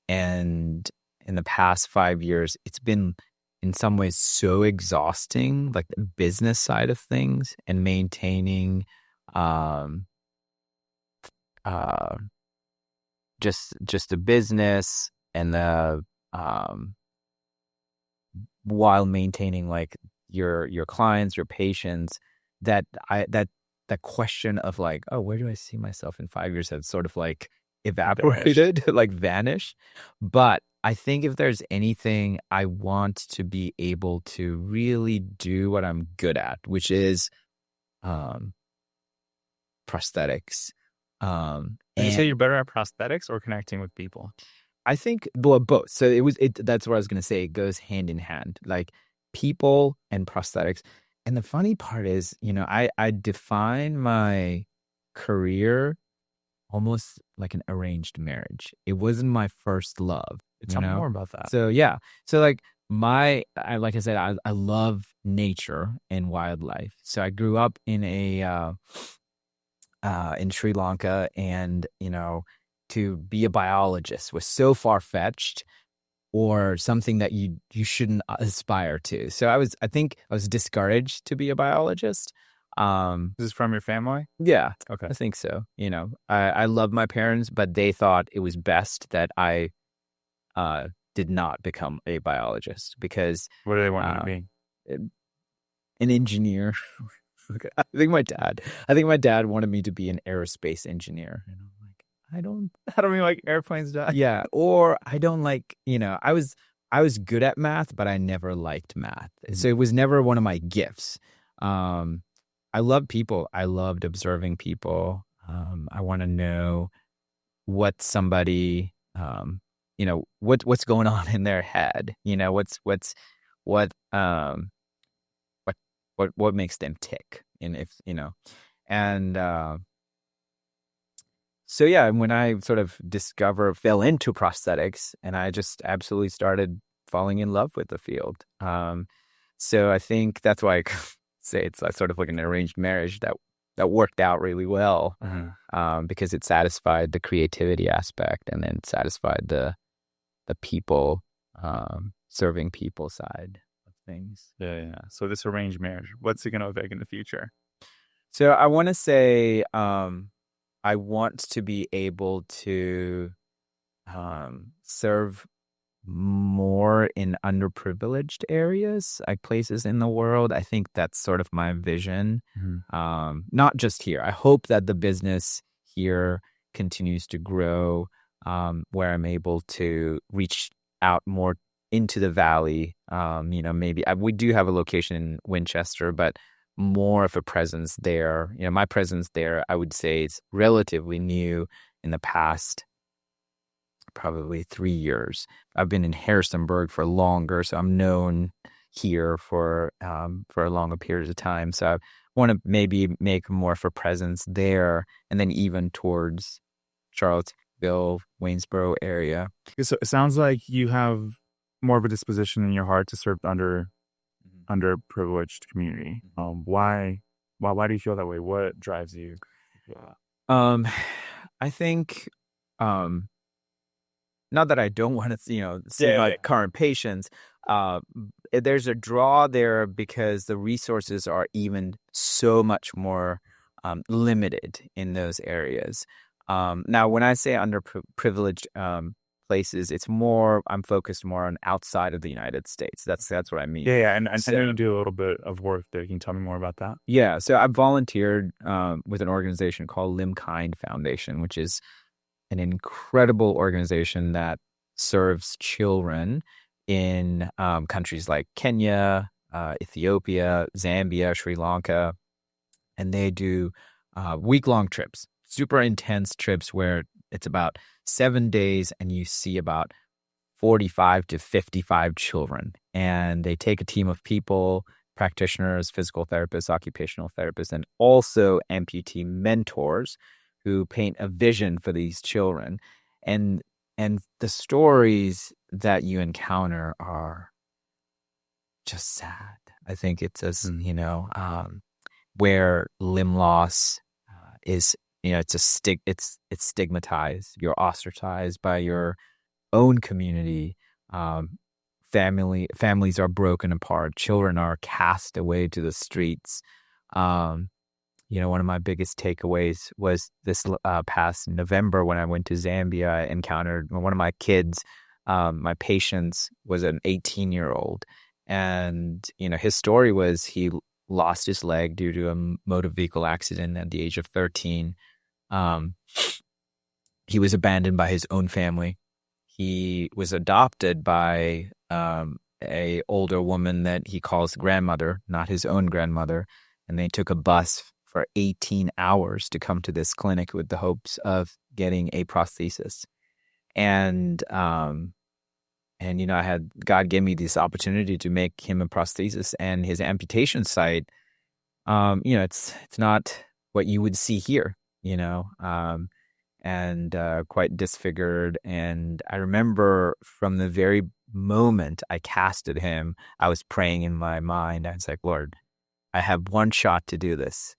in the past 5 years, it's been in some ways so exhausting, like the business side of things and maintaining, just the business and the while maintaining like your clients, your patients, that question of like, oh, where do I see myself in 5 years has sort of like evaporated, like vanished. But I think if there's anything, I want to be able to really do what I'm good at, which is prosthetics. And you say you're better at prosthetics or connecting with people? I think both. So that's what I was going to say. It goes hand in hand, like people and prosthetics. And the funny part is, I define my career almost like an arranged marriage. It wasn't my first love. Tell me more about that. So yeah. So like like I said, I love nature and wildlife. So I grew up in in Sri Lanka, and to be a biologist was so far-fetched, or something that you shouldn't aspire to. So I think I was discouraged to be a biologist. This is from your family? Yeah. Okay. I think so. I love my parents, but they thought it was best that I did not become a biologist because What do they want you to be? an engineer. I think my dad wanted me to be an aerospace engineer. And I'm like, I don't mean like airplanes die. yeah, or I don't like, I was good at math, but I never liked math. So it was never one of my gifts. I love people. I loved observing people. I want to know what somebody, what's going on in their head. What what makes them tick, and if and so yeah, and when I sort of fell into prosthetics, and I just absolutely started falling in love with the field. So I think that's why I say it's sort of like an arranged marriage that worked out really well, because it satisfied the creativity aspect, and then satisfied the people, serving people side of things. Yeah. So this arranged marriage, what's it going to look like in the future? So I want to say, I want to be able to serve more in underprivileged areas, like places in the world. I think that's sort of my vision. Not just here. I hope that the business here continues to grow, where I'm able to reach out more into the valley. Maybe we do have a location in Winchester, but more of a presence there. My presence there, I would say, is relatively new in the past probably 3 years. I've been in Harrisonburg for longer, so I'm known here for a longer period of time. So I want to maybe make more of a presence there, and then even towards Charlottesville, Waynesboro area. So it sounds like you have more of a disposition in your heart to serve underprivileged community. Why do you feel that way? What drives you? I think, not that I don't want to, see my current patients. There's a draw there because the resources are even so much more limited in those areas. Now, when I say underprivileged places, I'm focused more on outside of the United States. That's what I mean. Yeah, and I know you do a little bit of work there. Can you tell me more about that? Yeah, so I volunteered with an organization called Limkind Foundation, which is an incredible organization that serves children in countries like Kenya, Ethiopia, Zambia, Sri Lanka, and they do week-long trips, super intense trips where it's about 7 days, and you see about 45 to 55 children. And they take a team of people, practitioners, physical therapists, occupational therapists, and also amputee mentors who paint a vision for these children. And the stories that you encounter are just sad. I think it's where limb loss is, it's stigmatized. You're ostracized by your own community. Families are broken apart. Children are cast away to the streets. One of my biggest takeaways was this past November when I went to Zambia. I encountered one of my kids. My patient was an 18-year-old, and his story was he lost his leg due to a motor vehicle accident at the age of 13. He was abandoned by his own family. He was adopted by a older woman that he calls grandmother, not his own grandmother, and they took a bus for 18 hours to come to this clinic with the hopes of getting a prosthesis. And I had God give me this opportunity to make him a prosthesis, and his amputation site, it's not what you would see here, and quite disfigured. And I remember from the very moment I casted him, I was praying in my mind. I was like, Lord, I have one shot to do this.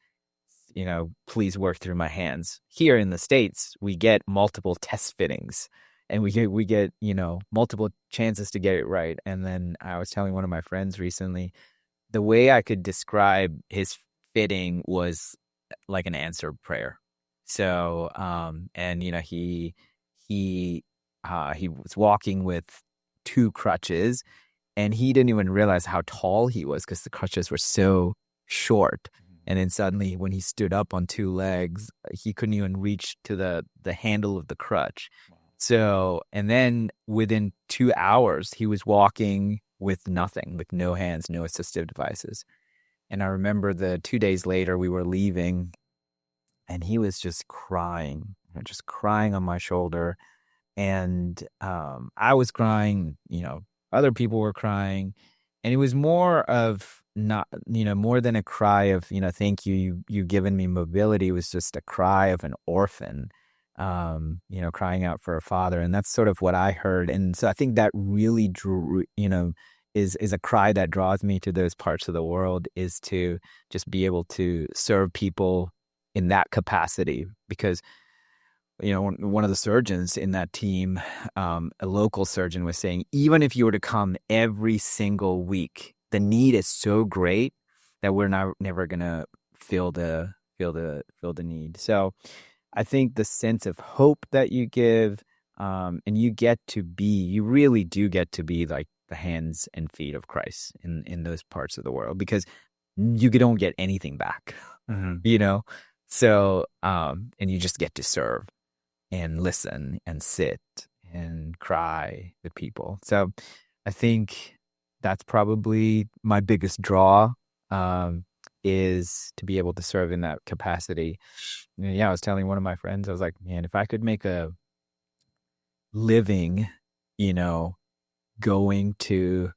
Please work through my hands. Here in the States, we get multiple test fittings, and we get multiple chances to get it right. And then I was telling one of my friends recently, the way I could describe his fitting was like an answered prayer. So, he was walking with 2 crutches, and he didn't even realize how tall he was because the crutches were so short. And then suddenly when he stood up on 2 legs, he couldn't even reach to the handle of the crutch. So, and then within 2 hours, he was walking with nothing, with no hands, no assistive devices. And I remember the 2 days later, we were leaving, and he was just crying on my shoulder. And I was crying, other people were crying. And it was more of not, more than a cry of, thank you, you've given me mobility. It was just a cry of an orphan, crying out for a father. And that's sort of what I heard. And so I think that really drew, is a cry that draws me to those parts of the world, is to just be able to serve people in that capacity. Because, one of the surgeons in that team, a local surgeon, was saying, even if you were to come every single week, the need is so great that we're never gonna feel the need. So I think the sense of hope that you give, and you really do get to be like the hands and feet of Christ in those parts of the world, because you don't get anything back, So, and you just get to serve and listen and sit and cry with people. So I think that's probably my biggest draw, is to be able to serve in that capacity. Yeah, I was telling one of my friends, I was like, man, if I could make a living, going to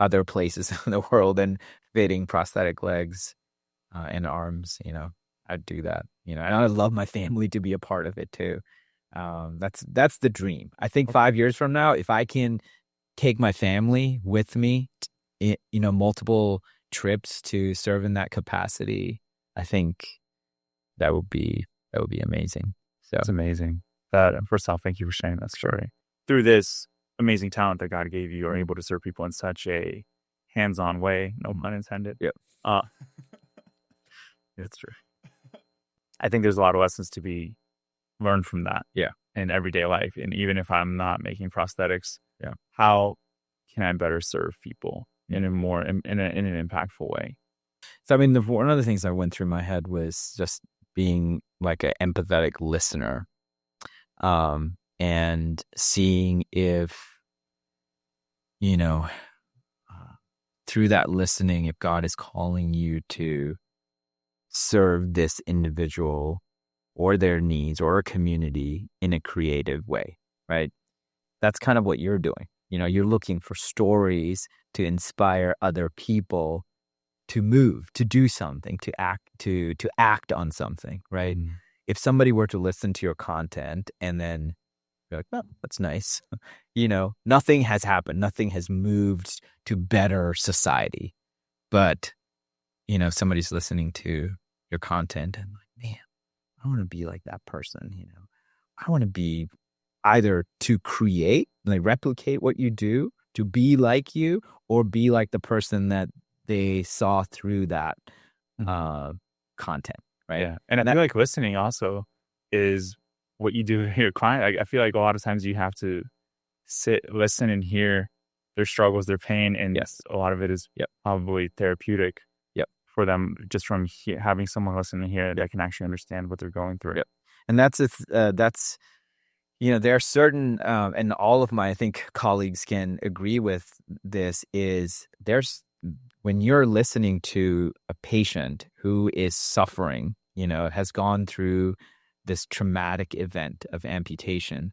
other places in the world and fitting prosthetic legs and arms, I'd do that. And I love my family to be a part of it too. That's the dream. I think 5 years from now, if I can take my family with me, multiple trips to serve in that capacity, I think that would be amazing. So it's amazing. First off, thank you for sharing that story. Through this amazing talent that God gave you, you're able to serve people in such a hands-on way, no pun intended. Yep. It's true. I think there's a lot of lessons to be learned from that. Yeah. In everyday life. And even if I'm not making prosthetics, yeah, how can I better serve people in an impactful way? So, I mean, one of the things that went through my head was just being like an empathetic listener, and seeing if, through that listening, if God is calling you to serve this individual or their needs or a community in a creative way, right? That's kind of what you're doing. You're looking for stories to inspire other people to move, to do something, to act on something, right? Mm. If somebody were to listen to your content and then be like, oh, that's nice. Nothing has happened. Nothing has moved to better society. But, somebody's listening to your content and like, man, I want to be like that person, I want to be either to create, like replicate what you do, to be like you, or be like the person that they saw through that content, right? Yeah. And I feel like listening also is what you do with your client. I feel like a lot of times you have to listen and hear their struggles, their pain, and yes, a lot of it is probably therapeutic. For them, just from having someone listen and hear that can actually understand what they're going through. Yep. And there are certain, and all of my, I think, colleagues can agree with this, when you're listening to a patient who is suffering, has gone through this traumatic event of amputation,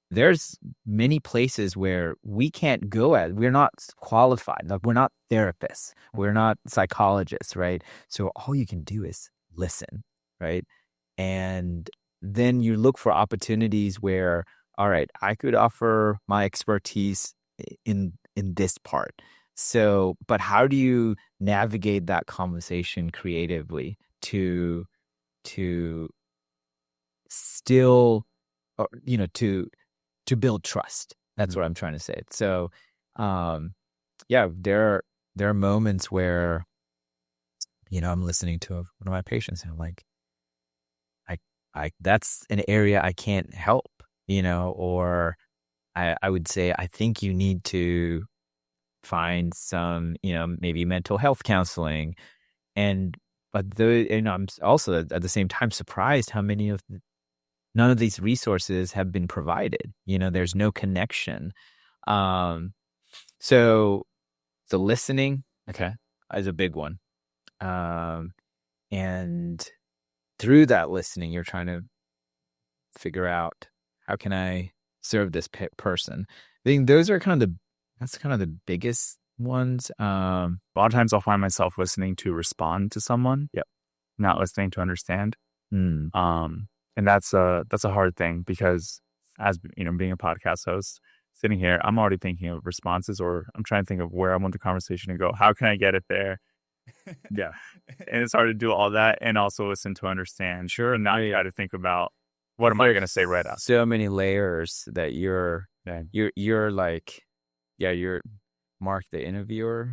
there's many places where we can't go at. We're not qualified. Like, we're not therapists. We're not psychologists, right? So all you can do is listen, right? And then you look for opportunities where, all right, I could offer my expertise in this part. So, but how do you navigate that conversation creatively to still, to build trust? That's what I'm trying to say. So, there are moments where, I'm listening to one of my patients and I'm like, I that's an area I can't help, or I would say I think you need to find some, maybe mental health counseling. But I'm also at the same time surprised how none of these resources have been provided. There's no connection. Um, so the listening, okay, is a big one. And through that listening, you're trying to figure out, how can I serve this person? I think that's kind of the biggest ones. A lot of times I'll find myself listening to respond to someone. Yep. Not listening to understand. Mm. And that's a hard thing, because as being a podcast host, sitting here, I'm already thinking of responses, or I'm trying to think of where I want the conversation to go. How can I get it there? Yeah. And it's hard to do all that and also listen to understand. Sure. And now you got to think about, what am I going to say right after? So many layers that you're like, you're Mark the interviewer,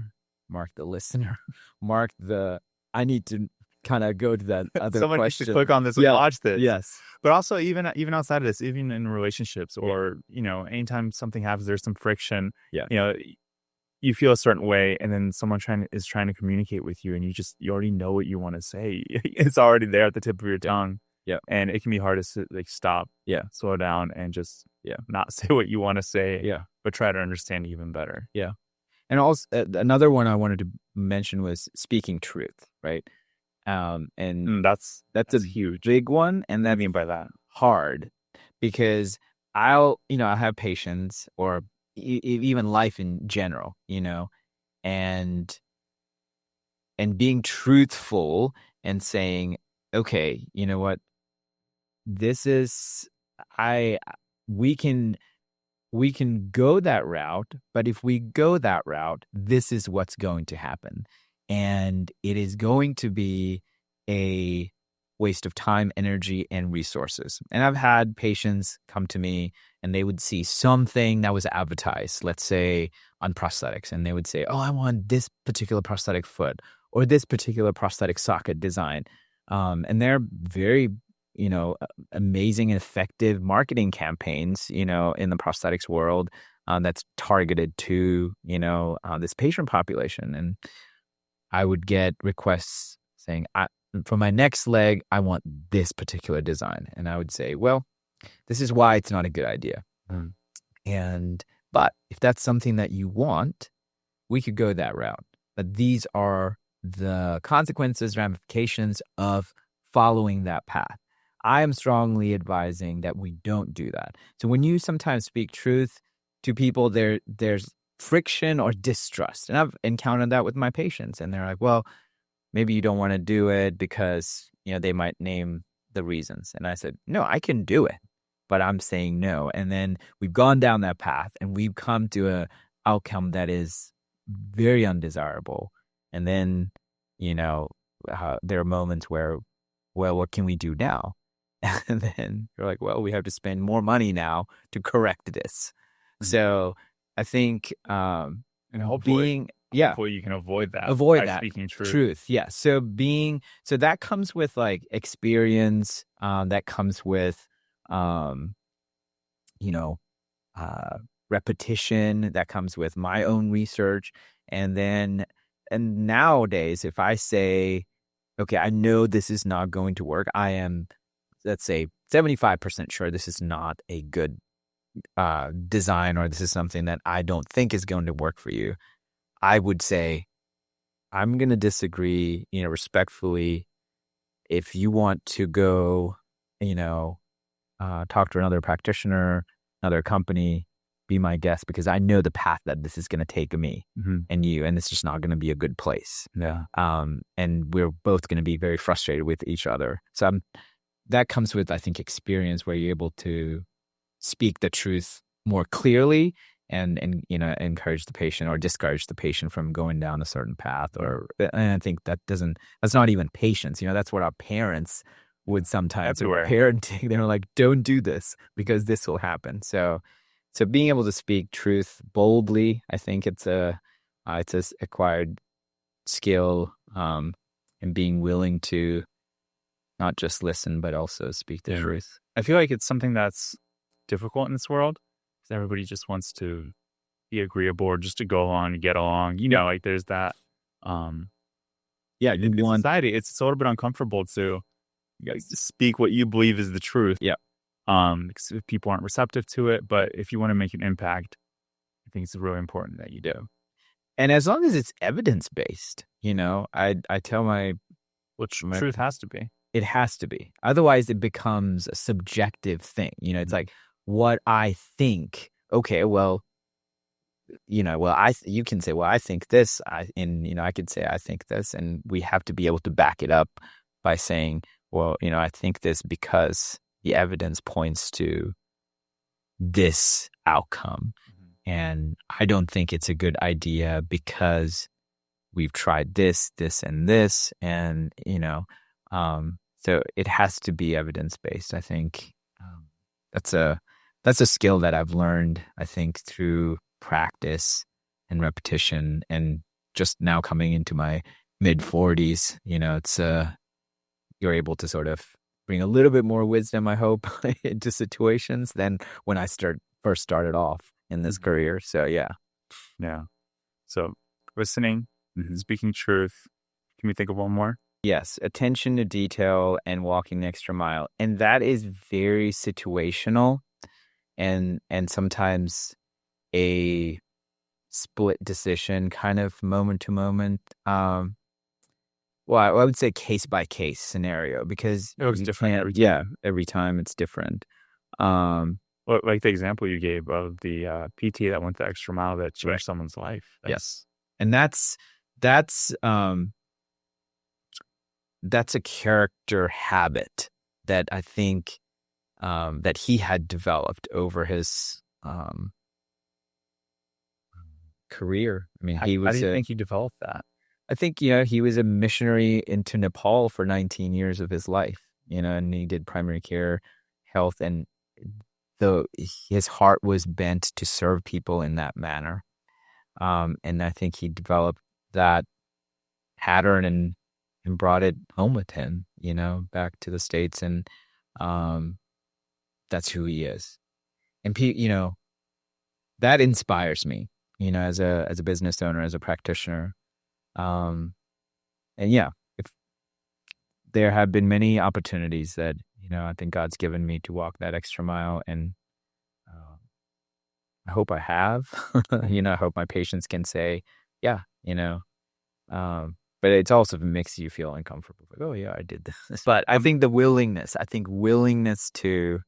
Mark the listener, Mark I need to kind of go to that other Someone question. Needs to click on this and watch this. Yes. But also even outside of this, even in relationships, or, anytime something happens, there's some friction. Yeah. You feel a certain way, and then someone is trying to communicate with you, and you already know what you want to say. It's already there at the tip of your tongue. Yeah. And it can be hard to stop, slow down, and just not say what you want to say, but try to understand even better. Yeah. And also another one I wanted to mention was speaking truth, right? And that's a huge, big one, and what that's I mean by that hard, because I have patients, or even life in general, and being truthful and saying, okay, you know what, this is, we can go that route, but if we go that route, this is what's going to happen. And it is going to be a waste of time, energy, and resources. And I've had patients come to me, and they would see something that was advertised, let's say on prosthetics, and they would say, oh, I want this particular prosthetic foot, or this particular prosthetic socket design. And they're very, amazing and effective marketing campaigns, in the prosthetics world, that's targeted to, this patient population. And I would get requests saying, for my next leg, I want this particular design. And I would say, well, this is why it's not a good idea. But if that's something that you want, we could go that route. But these are the consequences, ramifications of following that path. I am strongly advising that we don't do that. So when you sometimes speak truth to people, there's friction or distrust. And I've encountered that with my patients. And they're like, well, maybe you don't want to do it because, they might name the reasons. And I said, no, I can do it, but I'm saying no. And then we've gone down that path, and we've come to an outcome that is very undesirable. And then, there are moments where, well, what can we do now? And then you're like, well, we have to spend more money now to correct this. Mm-hmm. So I think, and hopefully you can avoid that. Speaking truth. Yeah. So that comes with like experience, that comes with, repetition, that comes with my own research. And nowadays, if I say, okay, I know this is not going to work, I am, let's say, 75% sure this is not a good design, or this is something that I don't think is going to work for you, I would say, I'm going to disagree, respectfully. If you want to go, talk to another practitioner, another company, be my guest, because I know the path that this is going to take me and you, and it's just not going to be a good place. Yeah. And we're both going to be very frustrated with each other. So that comes with, I think, experience, where you're able to speak the truth more clearly and encourage the patient or discourage the patient from going down a certain path. And I think that's not even patience. That's what our parents would sometimes parenting. They're like, don't do this because this will happen. So being able to speak truth boldly, I think it's a acquired skill, and being willing to not just listen, but also speak the truth. I feel like it's something that's difficult in this world, everybody just wants to be agreeable or just to go along and get along. You know, like there's that. Yeah, In society, it's a little bit uncomfortable to speak what you believe is the truth. Yeah. Because if people aren't receptive to it, but if you want to make an impact, I think it's really important that you do. And as long as it's evidence based, you know, I tell my truth has to be. It has to be. Otherwise, it becomes a subjective thing. You know, it's like what I think. Okay, well, you know, well, you can say, well, I think this, and you know, I could say I think this, and we have to be able to back it up by saying, well, you know, I think this because the evidence points to this outcome, and I don't think it's a good idea because we've tried this, and this, and you know, so it has to be evidence based. I think that's a skill that I've learned. I think through practice and repetition, and just now coming into my mid 40s, you know, it's you're able to sort of bring a little bit more wisdom, I hope, into situations than when I first started off in this career. So yeah. So listening, speaking truth. Can we think of one more? Yes, attention to detail and walking the extra mile, and that is very situational, and sometimes a split decision, kind of moment to moment. Well, I would say case by case scenario, because it's different. Every time it's different. Well, like the example you gave of the PT that went the extra mile that changed someone's life. Yes, and that's a character habit that I think that he had developed over his career. I mean, how do you think he developed that? I think, you know, he was a missionary into Nepal for 19 years of his life, you know, and he did primary care, health, and his heart was bent to serve people in that manner. And I think he developed that pattern and brought it home with him, you know, back to the States. And that's who he is. And, you know, that inspires me, you know, as a business owner, as a practitioner. And yeah, if there have been many opportunities that, you know, I think God's given me to walk that extra mile, and I hope I have, you know, I hope my patients can say, yeah, you know, but it's also makes you feel uncomfortable. Like, oh yeah, I did this. But I think willingness to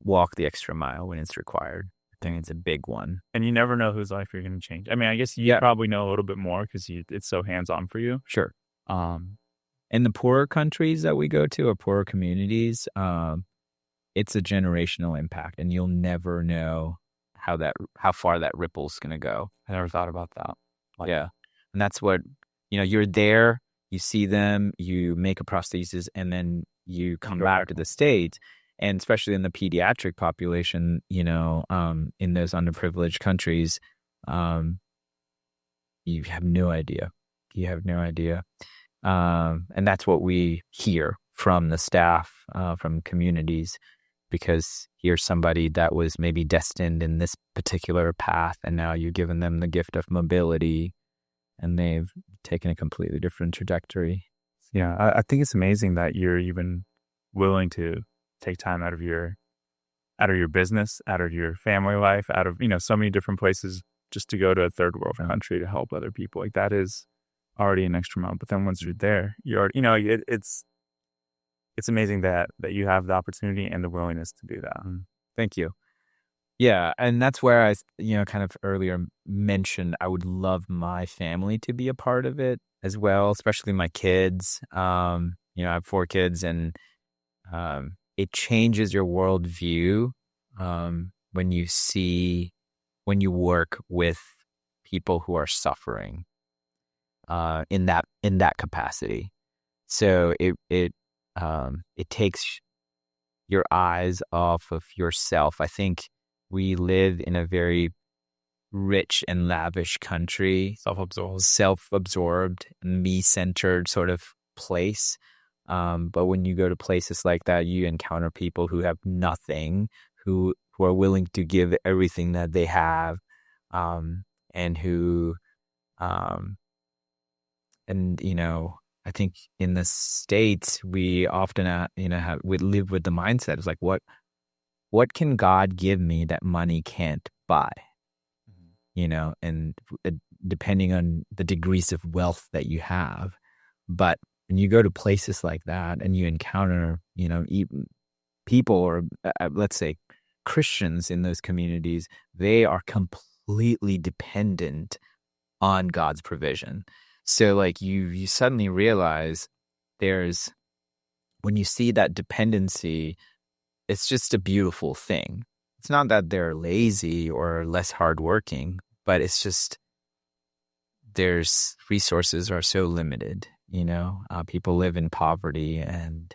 walk the extra mile when it's required, I think it's a big one. And you never know whose life you're going to change. I mean, I guess you probably know a little bit more because it's so hands-on for you. Sure. In the poorer countries that we go to, or poorer communities, it's a generational impact, and you'll never know how far that ripple's going to go. I never thought about that. Yeah. And that's what, you know, you're there, you see them, you make a prosthesis, and then you come back to the States. And especially in the pediatric population, you know, in those underprivileged countries, you have no idea. And that's what we hear from the staff, from communities, because here's somebody that was maybe destined in this particular path, and now you've given them the gift of mobility, and they've taken a completely different trajectory. Yeah, I think it's amazing that you're even willing to take time out of your business, out of your family life, out of, you know, so many different places just to go to a third world country to help other people. Like, that is already an extra mile. But then once you're there, you're already, you know, it's amazing that you have the opportunity and the willingness to do that. Thank you. Yeah, and that's where I, you know, kind of earlier mentioned I would love my family to be a part of it as well, especially my kids. You know, I have 4 kids, and it changes your worldview when you work with people who are suffering in that capacity. So it takes your eyes off of yourself. I think we live in a very rich and lavish country, self-absorbed, me-centered sort of place. But when you go to places like that, you encounter people who have nothing, who are willing to give everything that they have, and who, and I think in the States we often we live with the mindset. It's like, what can God give me that money can't buy? And depending on the degrees of wealth that you have. But when you go to places like that and you encounter, people, or let's say Christians in those communities, they are completely dependent on God's provision. So like you suddenly realize when you see that dependency, it's just a beautiful thing. It's not that they're lazy or less hardworking, but it's just resources are so limited. People live in poverty, and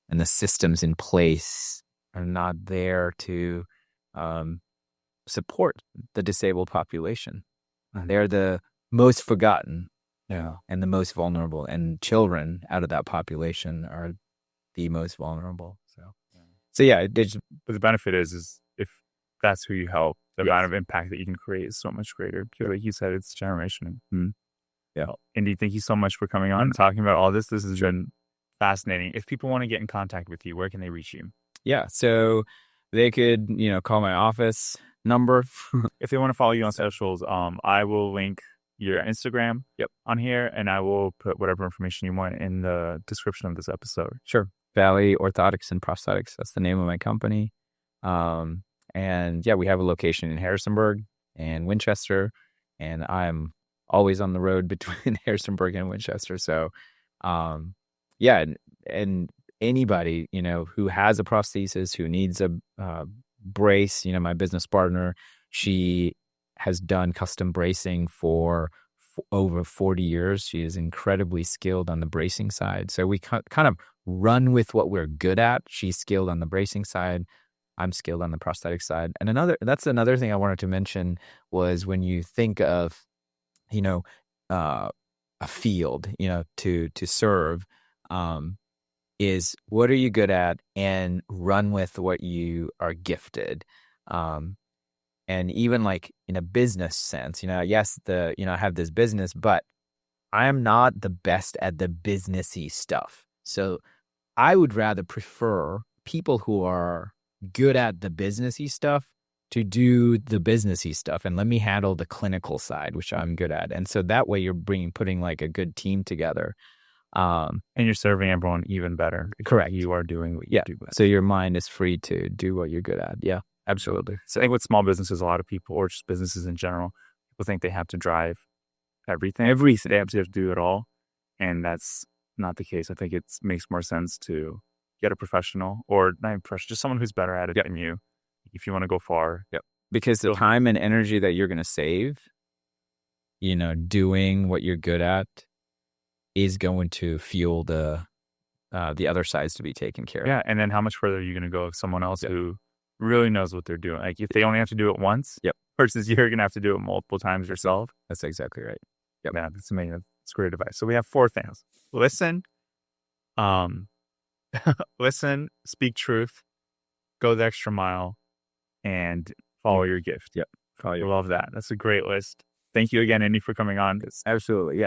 the systems in place are not there to support the disabled population. They're the most forgotten, and the most vulnerable, and children out of that population are the most vulnerable. So yeah, but the benefit is if that's who you help, the amount of impact that you can create is so much greater. Because like you said, it's generational. Yeah. Indi, thank you so much for coming on and talking about all this. This has been fascinating. If people want to get in contact with you, where can they reach you? Yeah, so they could, call my office number. If they want to follow you on socials, I will link your Instagram on here, and I will put whatever information you want in the description of this episode. Sure. Valley Orthotics and Prosthetics. That's the name of my company. And yeah, we have a location in Harrisonburg and Winchester, and I'm always on the road between Harrisonburg and Winchester. So, yeah, and anybody, who has a prosthesis, who needs a brace, my business partner, she has done custom bracing for over 40 years. She is incredibly skilled on the bracing side. So we kind of run with what we're good at. She's skilled on the bracing side. I'm skilled on the prosthetic side. And that's another thing I wanted to mention was when you think of, a field, to serve, is what are you good at, and run with what you are gifted. And even like in a business sense, yes, I have this business, but I am not the best at the businessy stuff. So I would rather prefer people who are good at the businessy stuff to do the businessy stuff, and let me handle the clinical side, which I'm good at. And so that way you're putting like a good team together. And you're serving everyone even better. Correct. You are doing what you do best. So your mind is free to do what you're good at. Yeah, absolutely. So I think with small businesses, a lot of people, or just businesses in general, people think they have to drive everything. They have to do it all. And that's not the case. I think it makes more sense to get a professional, or not even professional, just someone who's better at it than you, if you want to go far. Because the time and energy that you're going to save, doing what you're good at is going to fuel the other sides to be taken care of. Yeah, and then how much further are you going to go with someone else who really knows what they're doing? Like if they only have to do it once, versus you're going to have to do it multiple times yourself. That's exactly right. Yeah, that's amazing. That's great advice. So we have 4 things: listen, listen, speak truth, go the extra mile, and follow your gift. Follow your love that. That's a great list. Thank you again, Indi, for coming on. Absolutely. Yeah.